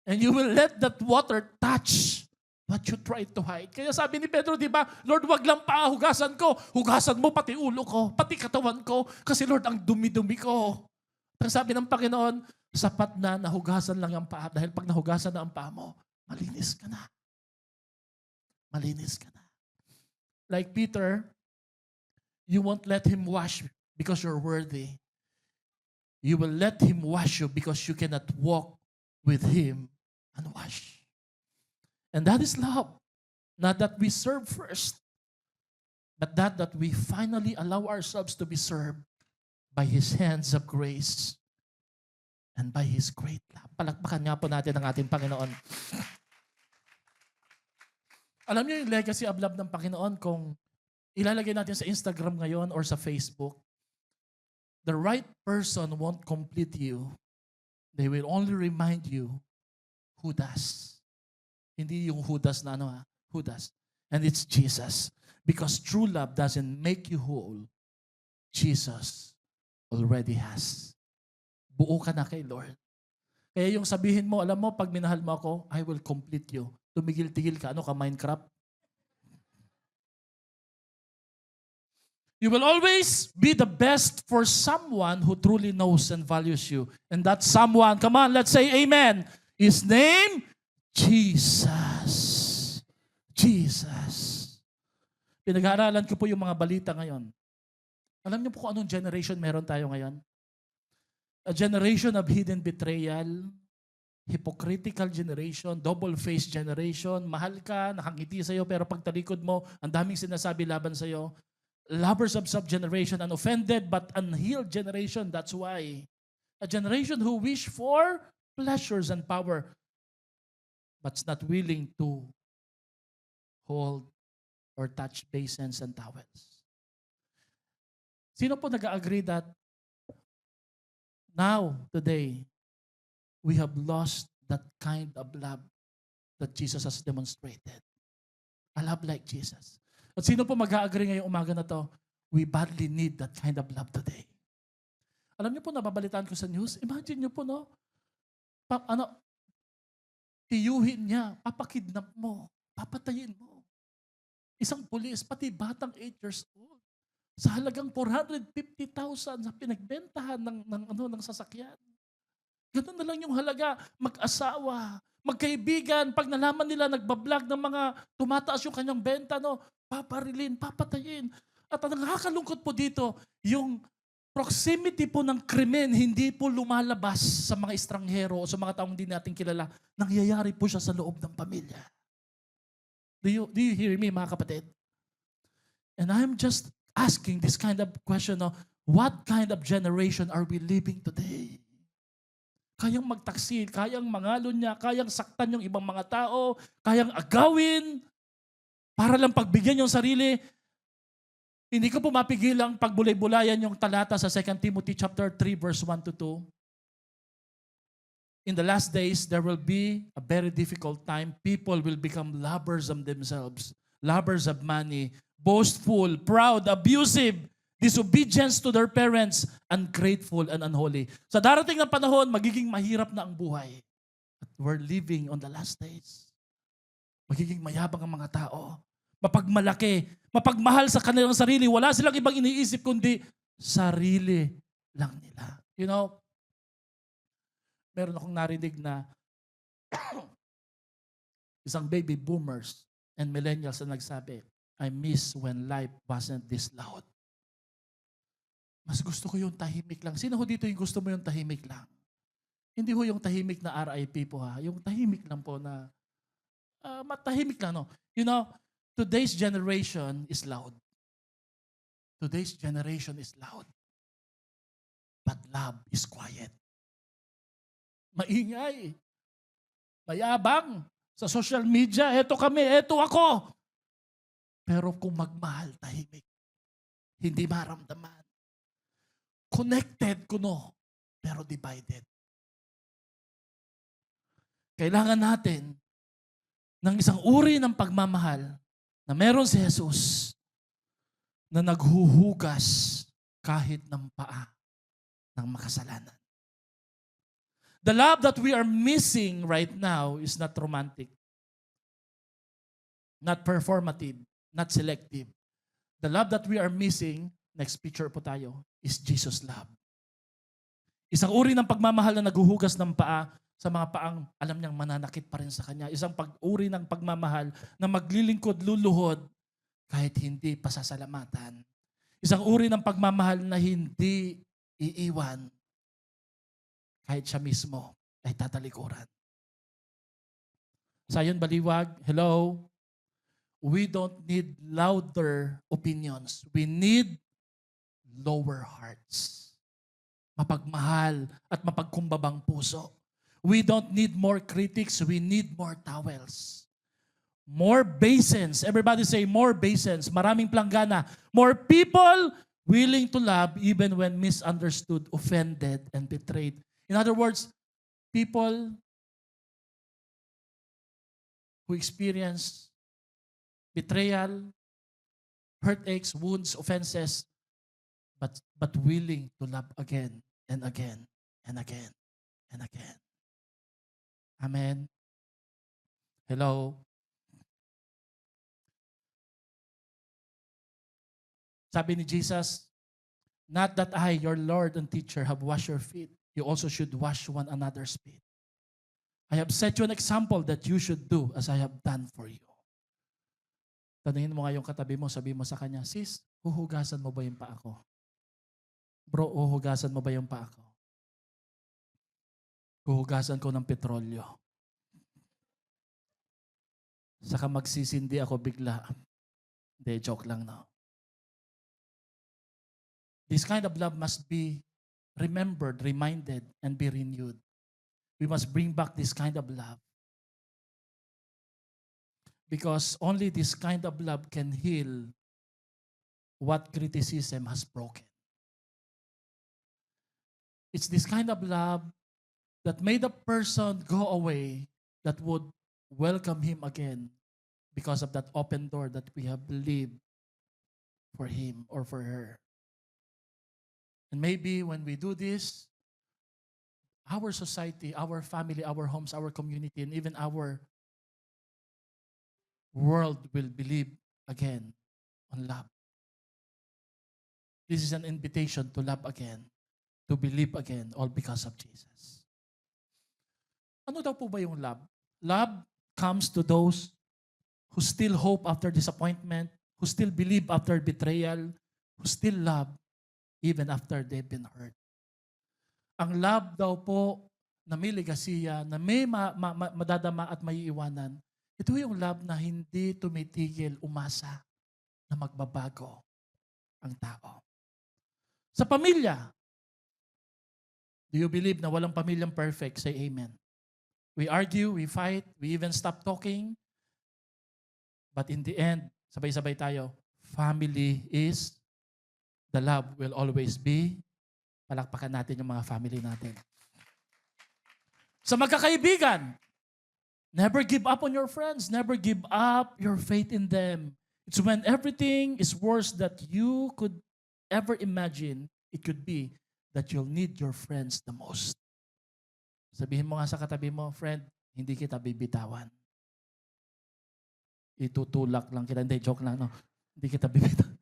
Speaker 1: And you will let that water touch what you tried to hide. Kaya sabi ni Pedro, di ba, Lord, wag lang pa hugasan ko. Hugasan mo pati ulo ko, pati katawan ko. Kasi Lord, ang dumi-dumi ko. At sabi ng Panginoon, sapat na nahugasan lang ang paa. Dahil pag nahugasan na ang paa mo, malinis ka na. Malinis ka na. Like Peter, you won't let him wash because you're worthy. You will let him wash you because you cannot walk with him and wash. And that is love. Not that we serve first, but that we finally allow ourselves to be served by His hands of grace and by His great love. Palakpakan nga po natin ang ating Panginoon. Alam niyo yung legacy of love ng Panginoon kung ilalagay natin sa Instagram ngayon or sa Facebook, the right person won't complete you. They will only remind you who does. Hindi yung who does na who does. And it's Jesus. Because true love doesn't make you whole. Jesus already has. Buo ka na kay Lord. Kaya yung sabihin mo, alam mo, pag minahal mo ako, I will complete you. Tumigil-tigil ka. Ano ka, Minecraft? You will always be the best for someone who truly knows and values you. And that someone, come on, let's say amen. His name, Jesus. Jesus. Pinag-aaralan ko po yung mga balita ngayon. Alam niyo po kung anong generation meron tayo ngayon? A generation of hidden betrayal, hypocritical generation, double-faced generation, mahal ka, nakangiti sa'yo, pero pagtalikod mo, ang daming sinasabi laban sa'yo. Lovers of sub-generation, an offended but unhealed generation. That's why. A generation who wish for pleasures and power but's not willing to hold or touch basins and towels. Sino po nag-agree that now, today, we have lost that kind of love that Jesus has demonstrated? A love like Jesus. At sino po mag-agree ngayong umaga na to? We badly need that kind of love today. Alam niyo po, nababalitaan ko sa news, imagine niyo po, no? Tiyuhin niya, papakidnap mo, papatayin mo. Isang pulis, pati batang 8 years old, sa halagang 450,000 sa pinagbentahan ng sasakyan. Ganun na lang yung halaga, mag-asawa, magkaibigan, pag nalaman nila nagbablog ng mga tumataas yung kanyang benta, no, paparilin, papatayin. At ang nakakalungkot po dito, yung proximity po ng krimen hindi po lumalabas sa mga estranghero o sa mga taong hindi natin kilala. Nangyayari po siya sa loob ng pamilya. Do you hear me, mga kapatid? And I'm just asking this kind of question, no, what kind of generation are we living today? Kayang magtaksil, kayang mangalon niya, kayang saktan yung ibang mga tao, kayang agawin, para lang pagbigyan yung sarili. Hindi ko po mapigil ang pagbulay-bulayan yung talata sa 2 Timothy chapter 3 verse 1 to 2. In the last days, there will be a very difficult time. People will become lovers of themselves, lovers of money, boastful, proud, abusive, disobedience to their parents, ungrateful and unholy. Sa darating na panahon, magiging mahirap na ang buhay. At we're living on the last days. Magiging mayabang ang mga tao. Mapagmalaki, mapagmahal sa kanilang sarili. Wala silang ibang iniisip kundi sarili lang nila. You know, meron akong narinig na isang baby boomers and millennials na nagsabi, I miss when life wasn't this loud. Mas gusto ko yung tahimik lang. Sino ho dito yung gusto mo yung tahimik lang? Hindi ho yung tahimik na RIP po ha. Yung tahimik lang po na matahimik lang, no? You know, today's generation is loud. Today's generation is loud. But love is quiet. Maingay. Mayabang. Sa social media, eto kami, eto ako. Pero kung magmahal, tahimik. Hindi maramdaman. Connected kuno, pero divided. Kailangan natin ng isang uri ng pagmamahal na meron si Jesus na naghuhugas kahit ng paa ng makasalanan. The love that we are missing right now is not romantic, not performative, not selective. The love that we are missing, next picture po tayo, is Jesus' love. Isang uri ng pagmamahal na naghuhugas ng paa sa mga paang alam niyang mananakit pa rin sa kanya. Isang uri ng pagmamahal na maglilingkod, luluhod, kahit hindi pasasalamatan. Isang uri ng pagmamahal na hindi iiwan kahit siya mismo ay tatalikuran. Sayon Baliwag, hello? We don't need louder opinions. We need lower hearts. Mapagmahal at mapagkumbabang puso. We don't need more critics. We need more towels. More basins. Everybody say more basins. Maraming planggana. More people willing to love even when misunderstood, offended, and betrayed. In other words, people who experience betrayal, heartaches, wounds, offenses, but willing to love again and again and again and again. Amen. Hello. Sabi ni Jesus, not that I, your Lord and teacher, have washed your feet. You also should wash one another's feet. I have set you an example that you should do as I have done for you. Tanungin mo nga yung katabi mo, sabi mo sa kanya, sis, huhugasan mo ba yung paa ko? Bro, huhugasan mo ba yung paa ko? Huhugasan ko ng petrolyo. Saka magsisindi ako bigla. Hindi, joke lang no. This kind of love must be remembered, reminded, and be renewed. We must bring back this kind of love. Because only this kind of love can heal what criticism has broken. It's this kind of love that made a person go away that would welcome him again because of that open door that we have lived for him or for her. And maybe when we do this, our society, our family, our homes, our community, and even our world will believe again on love. This is an invitation to love again, to believe again, all because of Jesus. Ano daw po ba yung love? Love comes to those who still hope after disappointment, who still believe after betrayal, who still love even after they've been hurt. Ang love daw po na may legasiya, na may madadama at may iwanan, ito yung love na hindi tumitigil umasa na magbabago ang tao. Sa pamilya, do you believe na walang pamilyang perfect? Say amen. We argue, we fight, we even stop talking. But in the end, sabay-sabay tayo, family is, the love will always be. Palakpakan natin yung mga family natin. Sa magkakaibigan, never give up on your friends. Never give up your faith in them. It's when everything is worse that you could ever imagine, it could be that you'll need your friends the most. Sabihin mo nga sa katabi mo, friend, hindi kita bibitawan. Itutulak lang kita. Hindi, joke lang. No? Hindi kita bibitawan.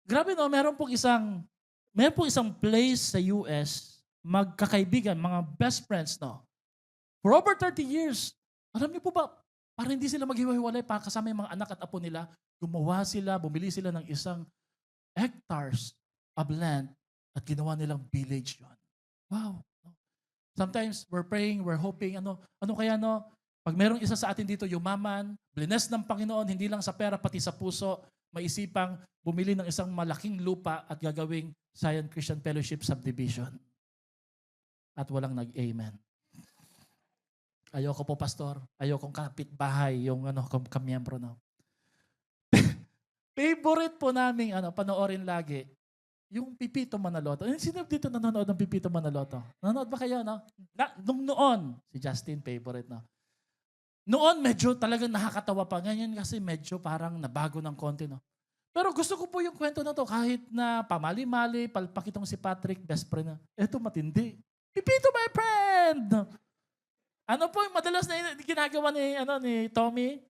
Speaker 1: Grabe no, meron pong isang place sa US, magkakaibigan, mga best friends, no? For over 30 years, alam niyo po ba, para hindi sila maghiwa-hiwalay, para kasama yung mga anak at apo nila, gumawa sila, bumili sila ng isang hectares of land at ginawa nilang village yon. Wow. Sometimes we're praying, we're hoping, ano kaya no? Pag merong isa sa atin dito yumaman, bless ng Panginoon, hindi lang sa pera, pati sa puso, maisipang bumili ng isang malaking lupa at gagawing Zion Christian Fellowship subdivision. At walang nag-amen. Ayoko po, pastor. Ayokong kapitbahay yung kamiyembro, no. Favorite po naming panoorin lagi, yung Pipito Manaloto. Sino dito nanonood ng Pipito Manaloto? Nanonood ba kayo, no? Nung noon, si Justin favorite, no? Noon medyo talagang nakakatawa pa. Ngayon kasi medyo parang nabago ng konti, no? Pero gusto ko po yung kwento na to kahit na pamali-mali, palpakitong si Patrick, best friend na. Eto matindi. Pipito, my friend! Ano po yung madalas na ginagawa ni Tommy?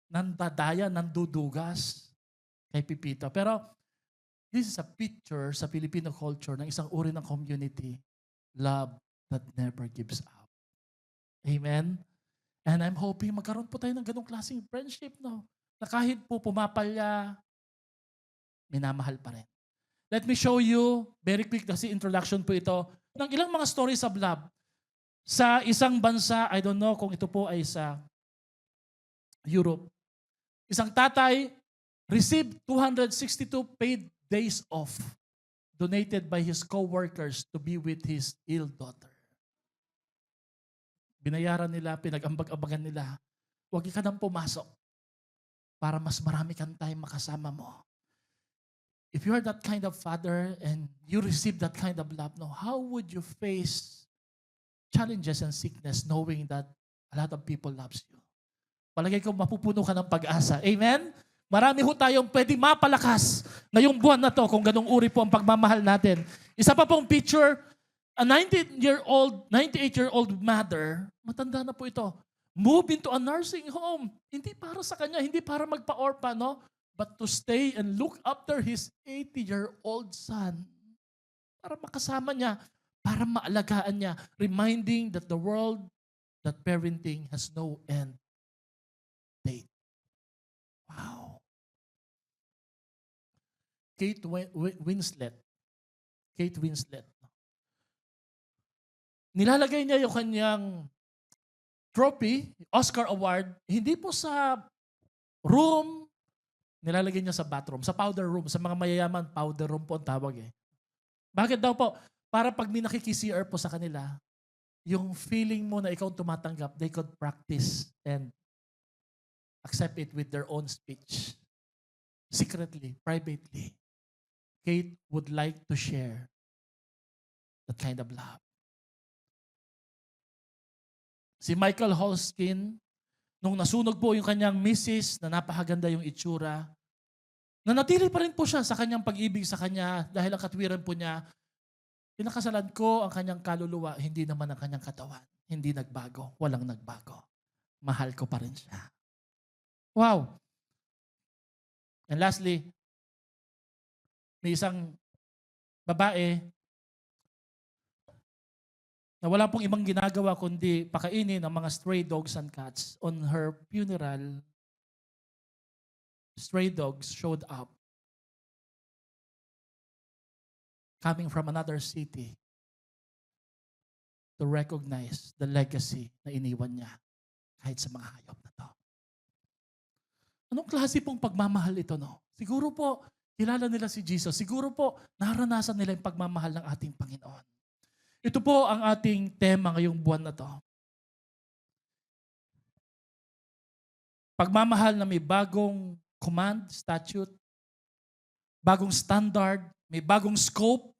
Speaker 1: Nandadaya, nandudugas kay Pipito. Pero this is a picture sa Filipino culture ng isang uri ng community. Love that never gives up. Amen? And I'm hoping magkaroon po tayo ng ganong klaseng friendship, no? Na kahit po pumapalya, minamahal pa rin. Let me show you, very quick kasi introduction po ito, ng ilang mga stories of love. Sa isang bansa, I don't know kung ito po ay sa Europe, isang tatay received 262 paid days off donated by his co-workers to be with his ill daughter. Binayaran nila, pinag-ambag-ambagan nila, huwag ka nang pumasok para mas marami kang time makasama mo. If you are that kind of father and you receive that kind of love, no, how would you face challenges and sickness knowing that a lot of people loves you? Palagay ko mapupuno ka ng pag-asa. Amen? Marami ho tayong pwede mapalakas na yung buwan na to kung ganong uri po ang pagmamahal natin. Isa pa pong picture, a 98-year-old mother, matanda na po ito, move into a nursing home. Hindi para sa kanya, hindi para magpa-orphan, no? But to stay and look after his 80-year-old son. Para makasama niya, para maalagaan niya, reminding that the world, that parenting has no end date. Wow. Kate Winslet. Nilalagay niya yung kanyang trophy, Oscar Award, hindi po sa room, nilalagay niya sa bathroom, sa powder room. Sa mga mayayaman, powder room po ang tawag eh. Bakit daw po? Para pag may nakiki-CR po sa kanila, yung feeling mo na ikaw tumatanggap, they could practice and accept it with their own speech. Secretly, privately. Kate would like to share that kind of love. Si Michael Holskin, nung nasunog po yung kanyang misis na napakaganda yung itsura, nanatili pa rin po siya sa kanyang pag-ibig sa kanya dahil ang katwiran po niya, pinakasalan ko ang kanyang kaluluwa, hindi naman ang kanyang katawan. Hindi nagbago, walang nagbago. Mahal ko pa rin siya. Wow! And lastly, may isang babae na wala pong ibang ginagawa kundi pakainin ang mga stray dogs and cats. On her funeral, stray dogs showed up coming from another city to recognize the legacy na iniwan niya kahit sa mga hayop na to. Anong klase pong pagmamahal ito, no? Siguro po, kilala nila si Jesus. Siguro po, naranasan nila yung pagmamahal ng ating Panginoon. Ito po ang ating tema ngayong buwan na to. Pagmamahal na may bagong command, statute, bagong standard, may bagong scope.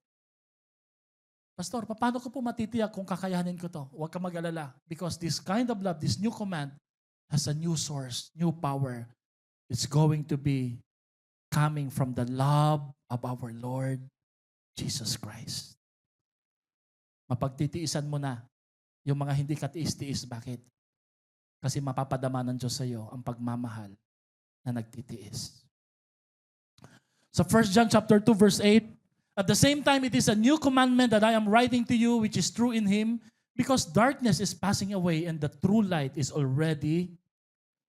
Speaker 1: Pastor, paano ko po matitiyak kung kakayanin ko to? Huwag ka mag-alala. Because this kind of love, this new command, has a new source, new power. It's going to be coming from the love of our Lord Jesus Christ. Mapagtitiisan mo na yung mga hindi katiis-tiis. Bakit? Kasi mapapadama ng Diyos sa iyo ang pagmamahal na nagtitiis. So 1 John chapter 2 verse 8, at the same time it is a new commandment that I am writing to you which is true in Him, because darkness is passing away and the true light is already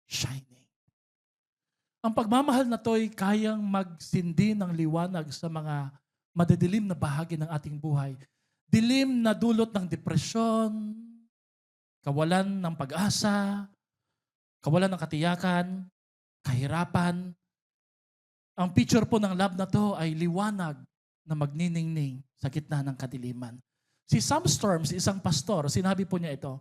Speaker 1: shining. Ang pagmamahal na to'y kayang magsindi ng liwanag sa mga madidilim na bahagi ng ating buhay. Dilim na dulot ng depresyon, kawalan ng pag-asa, kawalan ng katiyakan, kahirapan. Ang picture po ng love na to ay liwanag na magniningning sa gitna ng kadiliman. Si Sam Storms, isang pastor, sinabi po niya ito,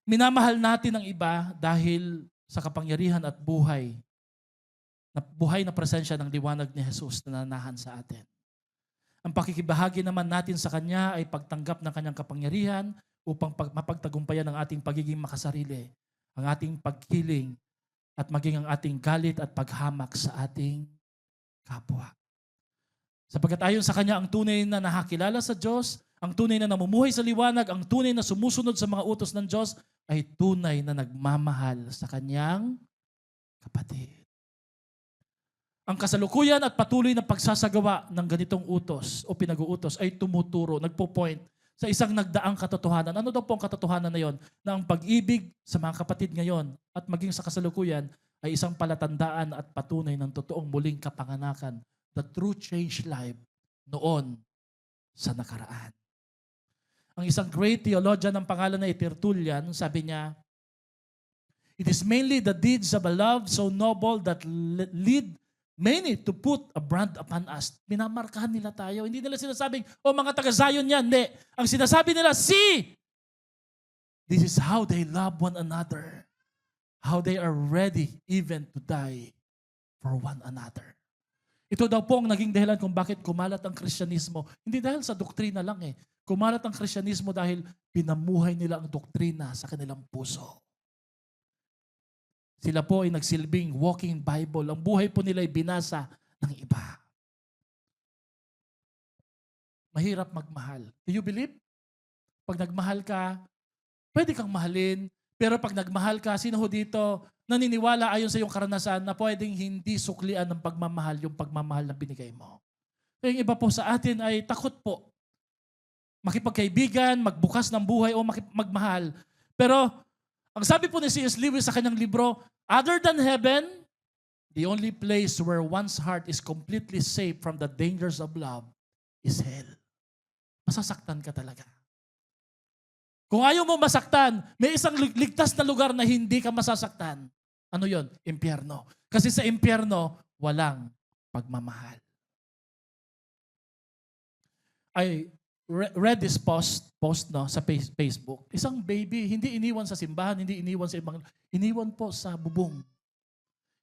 Speaker 1: Minamahal natin ang iba dahil sa kapangyarihan at buhay na presensya ng liwanag ni Jesus na nanahan sa atin. Ang pakikibahagi naman natin sa Kanya ay pagtanggap ng Kanyang kapangyarihan upang mapagtagumpayan ang ating pagiging makasarili, ang ating pagkiling, at maging ang ating galit at paghamak sa ating kapwa. Sapagkat ayon sa Kanya, ang tunay na nakakilala sa Diyos, ang tunay na namumuhay sa liwanag, ang tunay na sumusunod sa mga utos ng Diyos, ay tunay na nagmamahal sa Kanyang kapatid. Ang kasalukuyan at patuloy na pagsasagawa ng ganitong utos o pinag-uutos ay tumuturo, nagpo-point sa isang nagdaang katotohanan. Ano daw po ang katotohanan na yon? Na ang pag-ibig sa mga kapatid ngayon at maging sa kasalukuyan ay isang palatandaan at patunay ng totoong muling kapanganakan, the true changed life noon sa nakaraan. Ang isang great theologian ng pangalan na Tertullian, sabi niya, "It is mainly the deeds of a love so noble that lead many to put a brand upon us." Minamarkahan nila tayo. Hindi nila sinasabing, mga taga-Zion yan. Hindi. Ang sinasabi nila, see, this is how they love one another. How they are ready even to die for one another. Ito daw po ang naging dahilan kung bakit kumalat ang Kristyanismo. Hindi dahil sa doktrina lang eh. Kumalat ang Kristyanismo dahil pinamuhay nila ang doktrina sa kanilang puso. Sila po ay nagsilbing walking Bible. Ang buhay po nila ay binasa ng iba. Mahirap magmahal. Do you believe? Pag nagmahal ka, pwede kang mahalin. Pero pag nagmahal ka, sino ho dito naniniwala ayon sa iyong karanasan na pwedeng hindi suklian ng pagmamahal yung pagmamahal na binigay mo? Kaya yung iba po sa atin ay takot po. Makipagkaibigan, magbukas ng buhay o magmahal. Pero ang sabi po ni C.S. Lewis sa kanyang libro, other than heaven, the only place where one's heart is completely safe from the dangers of love is hell. Masasaktan ka talaga. Kung ayaw mo masaktan, may isang ligtas na lugar na hindi ka masasaktan. Ano yon? Impyerno. Kasi sa impyerno, walang pagmamahal. I read this post no, sa Facebook. Isang baby, hindi iniwan sa simbahan, hindi iniwan sa ibang, iniwan po sa bubong.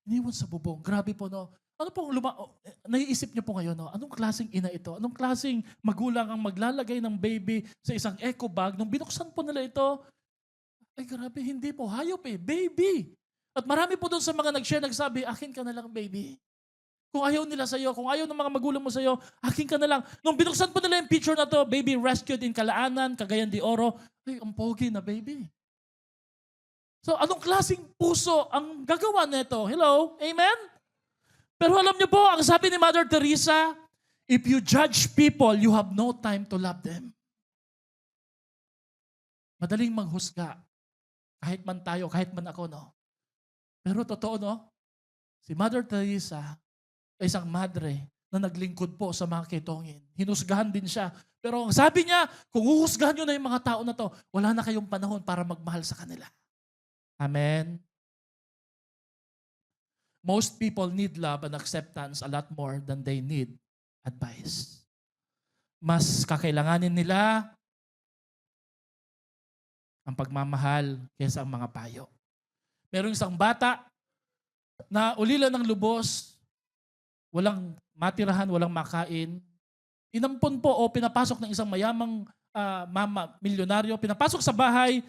Speaker 1: Iniwan sa bubong. Grabe po, no? Ano pong naiisip niyo po ngayon, no? Anong klaseng ina ito? Anong klaseng magulang ang maglalagay ng baby sa isang eco bag? Nung binuksan po nila ito, ay grabe, hindi po. Hayop eh, baby. At marami po doon sa mga nag-share, nagsabi, akin ka na lang, baby. Kung ayaw nila sa'yo, kung ayaw ng mga magulang mo sa'yo, akin ka na lang. Nung binuksan po nila yung picture na to, baby rescued in Calaanan, Cagayan de Oro, ay, ang pogi na baby. So, anong klaseng puso ang gagawa nito? Hello? Amen? Pero alam niyo po, ang sabi ni Mother Teresa, if you judge people, you have no time to love them. Madaling manghusga. Kahit man tayo, kahit man ako, no? Pero totoo, no? Si Mother Teresa, ay isang madre na naglingkod po sa mga kitongin. Hinusgahan din siya. Pero ang sabi niya, kung uhusgahan nyo na yung mga tao na to, wala na kayong panahon para magmahal sa kanila. Amen? Most people need love and acceptance a lot more than they need advice. Mas kakailanganin nila ang pagmamahal kaysa ang mga payo. Merong isang bata na ulila ng lubos, walang matirahan, walang makain. Inampon po o pinapasok ng isang mayamang milyonaryo, pinapasok sa bahay,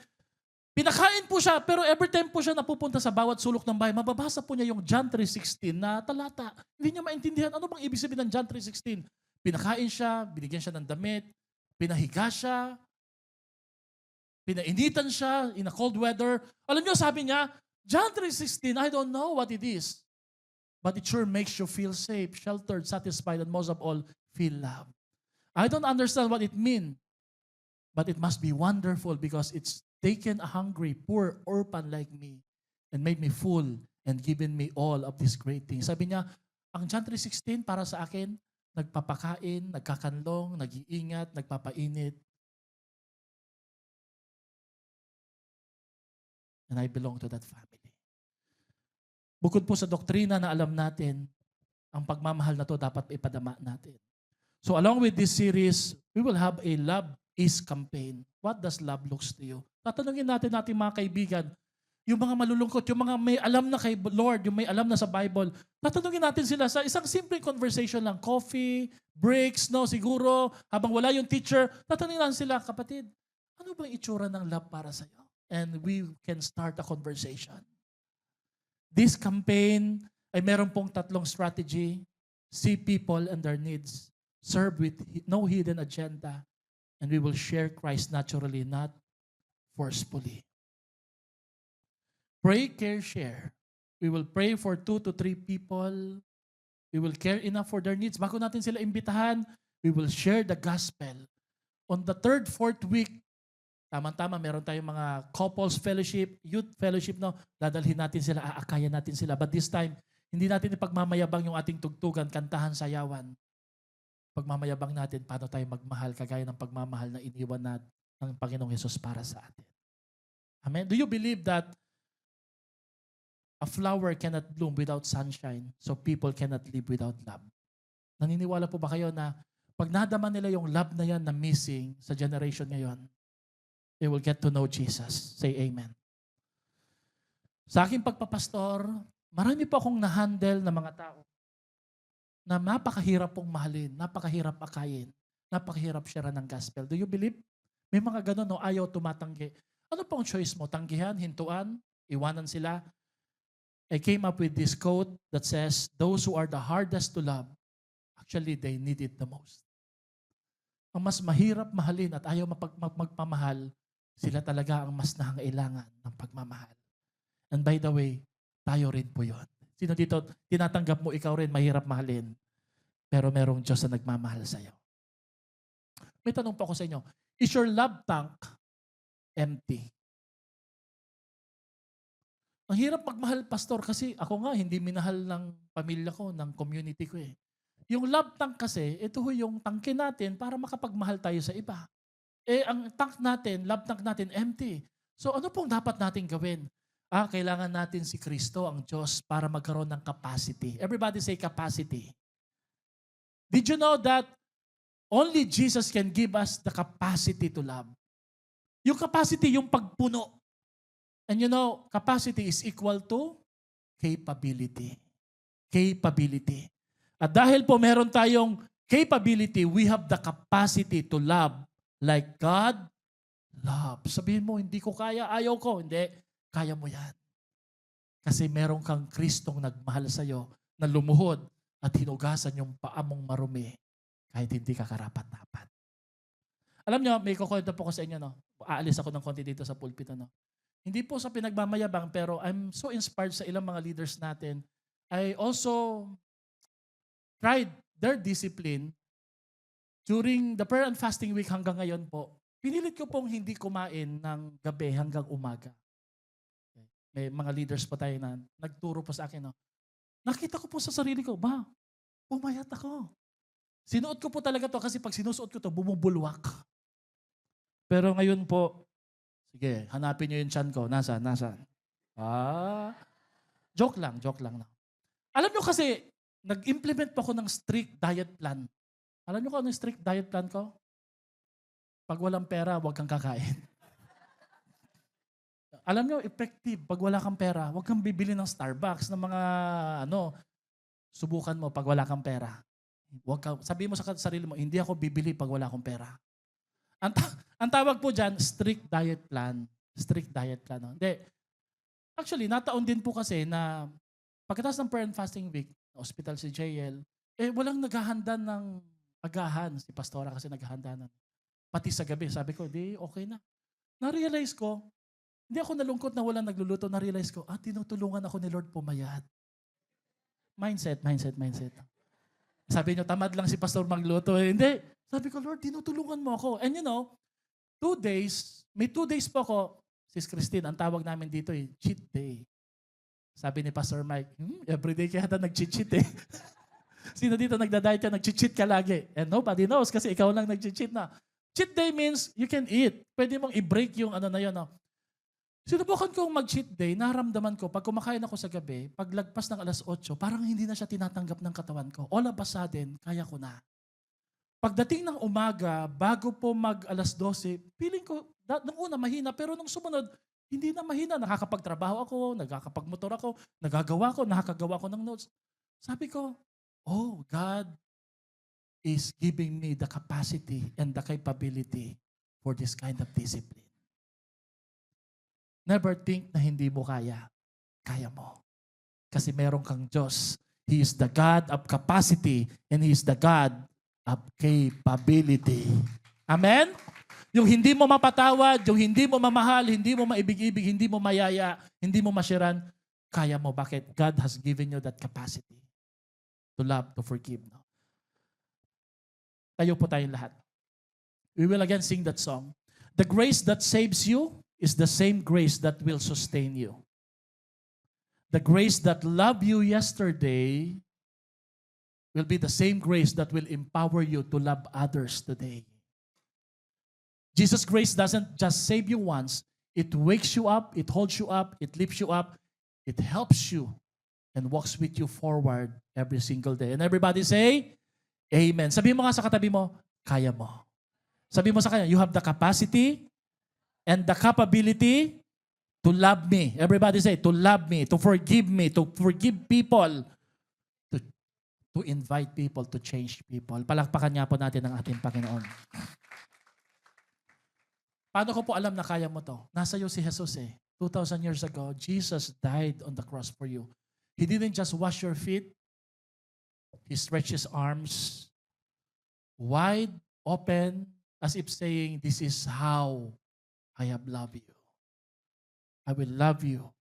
Speaker 1: pinakain po siya, pero every time po siya napupunta sa bawat sulok ng bahay, mababasa po niya yung John 3:16 na talata. Hindi niya maintindihan ano bang ibig sabihin ng John 3:16. Pinakain siya, binigyan siya ng damit, pinahiga siya, pinainitan siya in a cold weather. Alam niyo, sabi niya, John 3:16, I don't know what it is. But it sure makes you feel safe, sheltered, satisfied, and most of all, feel loved. I don't understand what it means, but it must be wonderful because it's taken a hungry, poor orphan like me and made me full and given me all of these great things. Sabi niya, ang John 3:16 para sa akin, nagpapakain, nagkakanlong, nag-iingat, nagpapainit. And I belong to that family. Bukod po sa doktrina na alam natin, ang pagmamahal na to dapat ipadama natin. So along with this series, we will have a love is campaign. What does love looks to you? Tatanungin natin ating mga kaibigan, yung mga malulungkot, yung mga may alam na kay Lord, yung may alam na sa Bible, tatanungin natin sila sa isang simple conversation lang, coffee, breaks, no, siguro, habang wala yung teacher, tatanungin natin sila, kapatid, ano bang itsura ng love para sa'yo? And we can start a conversation. This campaign ay meron pong 3 strategy. See people and their needs. Serve with no hidden agenda. And we will share Christ naturally, not forcefully. Pray, care, share. We will pray for 2 to 3 people. We will care enough for their needs. Bago natin sila imbitahan, we will share the gospel. On the 3rd, 4th week, tama-tama, meron tayong mga couples fellowship, youth fellowship, no? Dadalhin natin sila, aakayan natin sila. But this time, hindi natin ipagmamayabang yung ating tugtugan, kantahan, sayawan. Pagmamayabang natin, paano tayo magmahal, kagaya ng pagmamahal na iniwan natin ng Panginoong Hesus para sa atin. Amen? Do you believe that a flower cannot bloom without sunshine, so people cannot live without love? Naniniwala po ba kayo na pag nadama nila yung love na yan na missing sa generation ngayon, they will get to know Jesus. Say amen. Sa aking pagpapastor, marami po akong na-handle na mga tao na napakahirap pong mahalin, napakahirap akayin, napakahirap share ng gospel. Do you believe? May mga ganun, no? Ayaw tumatanggi. Ano pong choice mo? Tanggihan, hintuan, iwanan sila? I came up with this quote that says, those who are the hardest to love, actually, they need it the most. Ang mas mahirap mahalin at ayaw magpamahal, sila talaga ang mas nangangailangan ng pagmamahal. And by the way, tayo rin po yun. Sino dito, tinatanggap mo ikaw rin, mahirap mahalin, pero merong Diyos na nagmamahal sa'yo. May tanong po ako sa inyo, is your love tank empty? Ang hirap magmahal, pastor, kasi ako nga, hindi minahal ng pamilya ko, ng community ko eh. Yung love tank kasi, ito yung tangke natin para makapagmahal tayo sa iba. Eh, ang tank natin, love tank natin, empty. So ano pong dapat natin gawin? Kailangan natin si Kristo, ang Diyos, para magkaroon ng capacity. Everybody say capacity. Did you know that only Jesus can give us the capacity to love? Yung capacity, yung pagpuno. And you know, capacity is equal to capability. Capability. At dahil po meron tayong capability, we have the capacity to love like God loves. Sabihin mo, hindi ko kaya, ayaw ko. Hindi, kaya mo yan. Kasi meron kang Kristong nagmahal sa'yo na lumuhod at hinugasan yung paa mong marumi kahit hindi ka karapat-dapat. Alam nyo, may kukwento po ko sa inyo, no? Aalis ako ng konti dito sa pulpit, no? Hindi po sa pinagmamayabang, pero I'm so inspired sa ilang mga leaders natin. I also tried their discipline during the prayer and fasting week hanggang ngayon po. Pinilit ko pong hindi kumain ng gabi hanggang umaga. May mga leaders pa tayo na nagturo po sa akin. No? Nakita ko po sa sarili ko, pumayat ako. Sinuot ko po talaga to kasi pag sinusuot ko to, bumubulwak. Pero ngayon po, sige, hanapin nyo yung tiyan ko. Nasaan? Joke lang. Alam nyo kasi, nag-implement po ako ng strict diet plan. Alam nyo kung ano yung strict diet plan ko? Pag walang pera, huwag kang kakain. Alam nyo, effective. Pag wala kang pera, huwag kang bibili ng Starbucks, ng mga, subukan mo pag wala kang pera. Sabihin mo sa sarili mo, hindi ako bibili pag wala akong pera. Ang tawag po dyan, strict diet plan. Strict diet plan. No? Hindi. Actually, nataon din po kasi na pagkatapos ng prayer and fasting week, hospital si JL, walang naghahanda ng agahan. Si Pastora kasi naghahanda na. Pati sa gabi, sabi ko, okay na. Na-realize ko, hindi ako nalungkot na walang nagluluto. Na-realize ko, tinutulungan ako ni Lord pumayat. Mindset. Sabi niyo, tamad lang si Pastor magluto. Hindi. Sabi ko, Lord, tinutulungan mo ako. And 2 days, may 2 days po ako, Sis Christine, ang tawag namin dito cheat day. Sabi ni Pastor Mike, everyday kaya nag-cheat eh. Sino dito nagda-diet ka, nag-cheat ka lagi? And nobody knows kasi ikaw lang nag-cheat na. Cheat day means you can eat. Pwede mong i-break yung na yun. No? Sinubukan kong mag-cheat day, naramdaman ko, pag kumakain ako sa gabi, pag lagpas ng 8:00, parang hindi na siya tinatanggap ng katawan ko. All of a sudden, kaya ko na. Pagdating ng umaga, bago po mag alas 12, feeling ko, nung una mahina, pero nung sumunod, hindi na mahina. Nakakapagtrabaho ako, nagkakapagmotor ako, nakakagawa ko ng notes. Sabi ko, oh, God is giving me the capacity and the capability for this kind of discipline. Never think na hindi mo kaya. Kaya mo. Kasi meron kang Diyos. He is the God of capacity and He is the God of capability. Amen? Yung hindi mo mapatawad, yung hindi mo mamahal, hindi mo maibig-ibig, hindi mo mayaya, hindi mo masyaran, kaya mo. Bakit? God has given you that capacity to love, to forgive. No? Tayo po tayong lahat. We will again sing that song. The grace that saves you is the same grace that will sustain you. The grace that loved you yesterday will be the same grace that will empower you to love others today. Jesus' grace doesn't just save you once. It wakes you up, it holds you up, it lifts you up, it helps you and walks with you forward every single day. And everybody say, Amen. Sabihin mo nga sa katabi mo, kaya mo. Sabihin mo sa kanya, you have the capacity and the capability to love me. Everybody say, to love me, to forgive people, to invite people, to change people. Palakpakan niya po natin ang ating Panginoon. Paano ko po alam na kaya mo to? Nasa iyo si Jesus eh. 2,000 years ago, Jesus died on the cross for you. He didn't just wash your feet. He stretched His arms wide open as if saying, this is how I have loved you. I will love you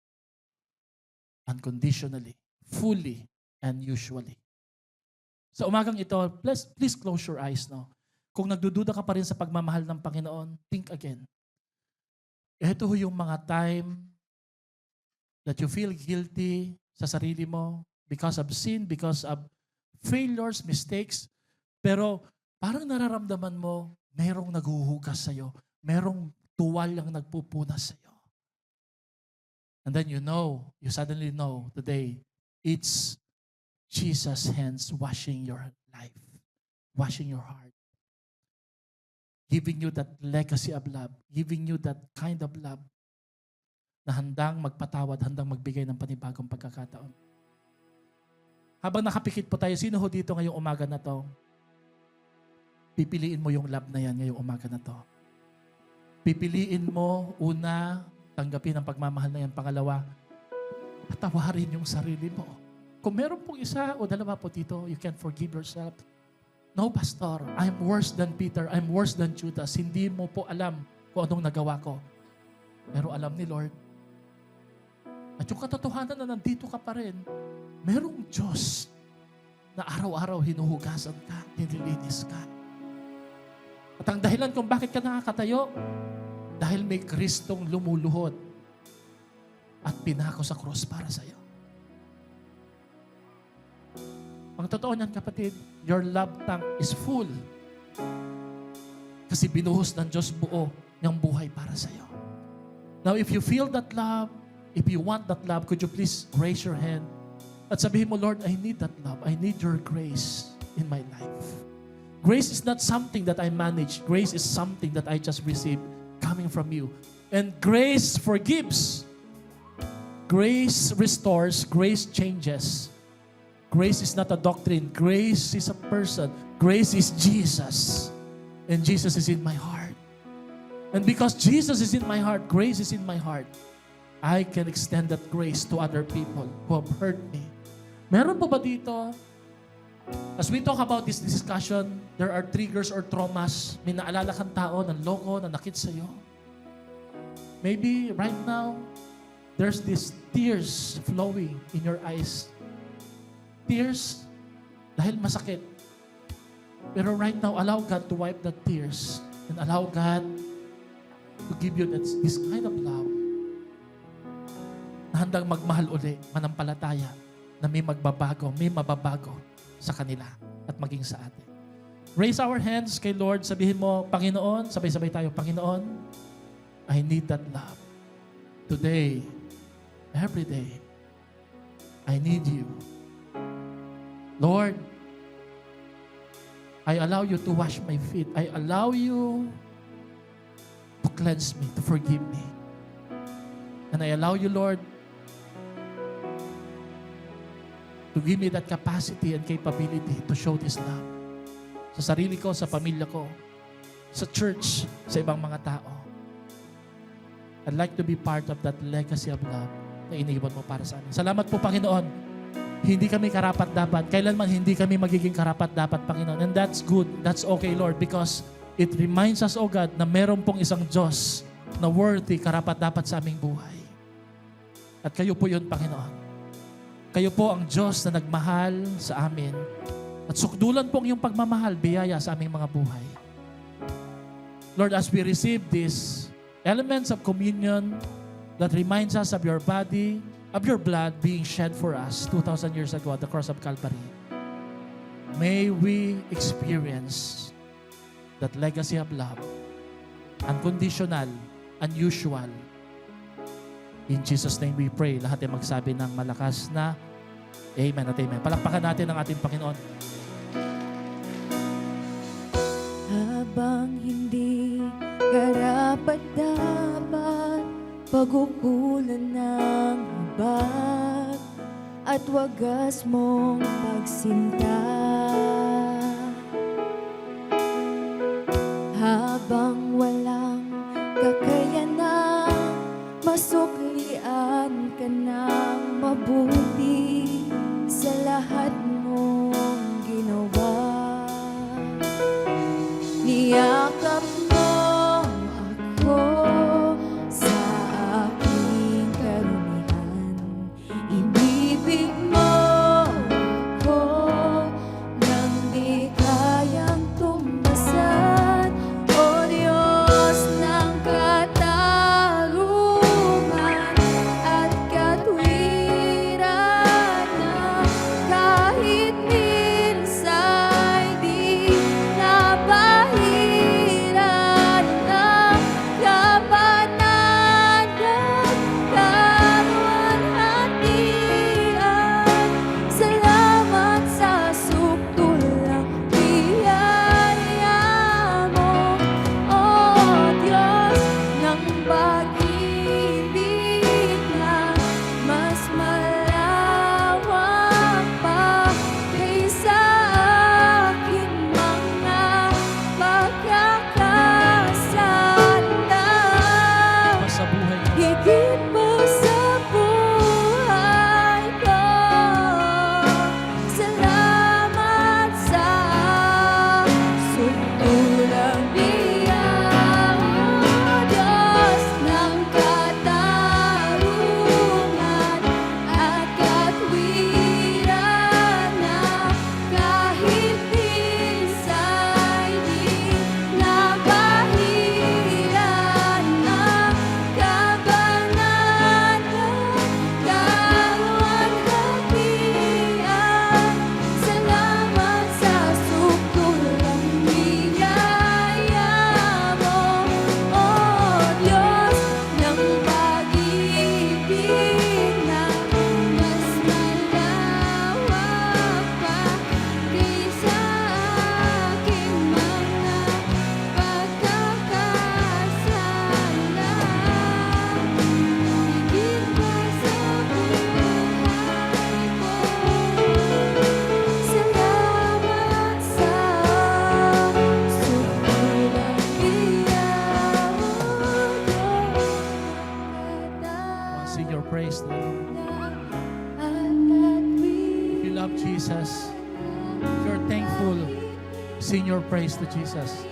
Speaker 1: unconditionally, fully, and usually. Sa umagang ito, please close your eyes. No? Kung nagdududa ka pa rin sa pagmamahal ng Panginoon, think again. Ito yung mga time that you feel guilty sa sarili mo because of sin, because of failures, mistakes, pero parang nararamdaman mo, merong naghuhugas sa'yo, merong tuwalyang nagpupunas sa'yo. And then you suddenly know today, it's Jesus' hands washing your life, washing your heart, giving you that legacy of love, giving you that kind of love na handang magpatawad, handang magbigay ng panibagong pagkakataon. Habang nakapikit po tayo, sino ho dito ngayong umaga na to? Pipiliin mo yung love na yan ngayong umaga na to. Pipiliin mo, una, tanggapin ang pagmamahal na yan. Pangalawa, patawarin yung sarili mo. Kung meron pong isa o dalawa po dito, you can forgive yourself. No, Pastor, I'm worse than Peter. I'm worse than Judas. Hindi mo po alam kung anong nagawa ko. Pero alam ni Lord. At yung katotohanan na nandito ka pa rin, merong Diyos na araw-araw hinuhugasan ka, nililinis ka. At ang dahilan kung bakit ka nakakatayo, dahil may Kristong lumuluhod at pinako sa cross para sa iyo. Ang totoo niyan, kapatid, your love tank is full. Kasi binuhos ng Diyos buo niyang buhay para sa iyo. Now, if you feel that love, if you want that love, could you please raise your hand at sabihin mo, Lord, I need that love. I need your grace in my life. Grace is not something that I manage. Grace is something that I just received coming from you. And grace forgives. Grace restores. Grace changes. Grace is not a doctrine. Grace is a person. Grace is Jesus. And Jesus is in my heart. And because Jesus is in my heart, grace is in my heart, I can extend that grace to other people who have hurt me. Meron po ba dito? As we talk about this discussion, there are triggers or traumas. May naalala kang tao, nanloko, nanakit sa'yo. Maybe right now, there's these tears flowing in your eyes. Tears dahil masakit. Pero right now, allow God to wipe the tears and allow God to give you this kind of love na handang magmahal uli, manampalataya, na may magbabago, may mababago sa kanila at maging sa atin. Raise our hands kay Lord. Sabihin mo, Panginoon, sabay-sabay tayo, Panginoon, I need that love. Today, every day, I need you. Lord, I allow you to wash my feet. I allow you to cleanse me, to forgive me. And I allow you, Lord, to give me that capacity and capability to show this love. Sa sarili ko, sa pamilya ko, sa church, sa ibang mga tao. I'd like to be part of that legacy of love na iniwan mo para sa amin. Salamat po, Panginoon. Hindi kami karapat-dapat. Kailanman hindi kami magiging karapat-dapat, Panginoon. And that's good. That's okay, Lord, because it reminds us, O God, na meron pong isang Diyos na worthy, karapat-dapat sa aming buhay. At kayo po yun, Panginoon. Kayo po ang Diyos na nagmahal sa amin. At sukdulan po ang iyong pagmamahal, biyaya sa aming mga buhay. Lord, as we receive these elements of communion that reminds us of your body, of your blood being shed for us 2,000 years ago at the cross of Calvary, may we experience that legacy of love, unconditional, unusual. In Jesus' name we pray. Lahat ay magsabi ng malakas na Amen at Amen. Palakpakan natin ang ating Panginoon.
Speaker 2: Habang hindi karapat-dapat, pagkukulan ng hubad at wagas mong pagsinta. Habang walang kakayanan, masuklian ka ng mabuti sa lahat mong ginawa. Niyakap mo ako sa aking karumihan. Inibig mo ako nang di kayang tumbasan. O Diyos ng katarungan at katwiran na kahit minsa'y di nabahiran ng kabanalan, kaluwalhatian. Salamat sa sukdulang biyaya mo, O Diyos ng pag-ibig na mas malawak pa kaysa aking mga pagkakasala.
Speaker 1: Mas sa buhay ko.
Speaker 2: Higit pa sa buhay ko, salamat sa sukdulang biyaya, O Diyos ng katarungan at katwiran na kahit minsa'y di nabahiran ng kabanalan, kaluwalhatian. Salamat sa sukdulang biyaya mo, O Diyos ng pag-ibig na mas malawak pa kaysa aking mga pagkakasala. Higit pa sa buhay ko, salamat sa sukdulang biyaya mo,
Speaker 1: Sing your praise, Lord. If you love Jesus, if you're thankful, sing your praise to Jesus.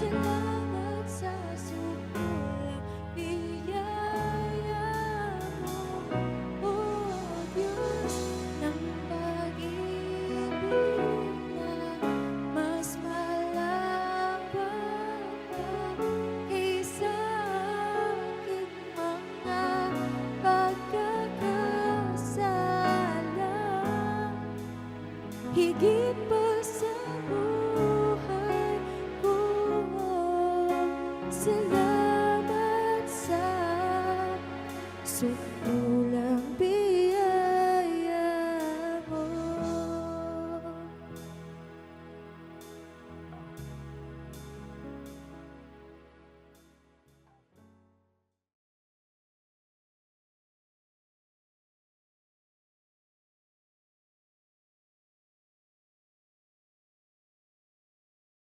Speaker 2: Salamat sa sukdulang biyaya mo, O Diyos ng pag-ibig na mas malawak pa kaysa aking mga pagkakasala. Higit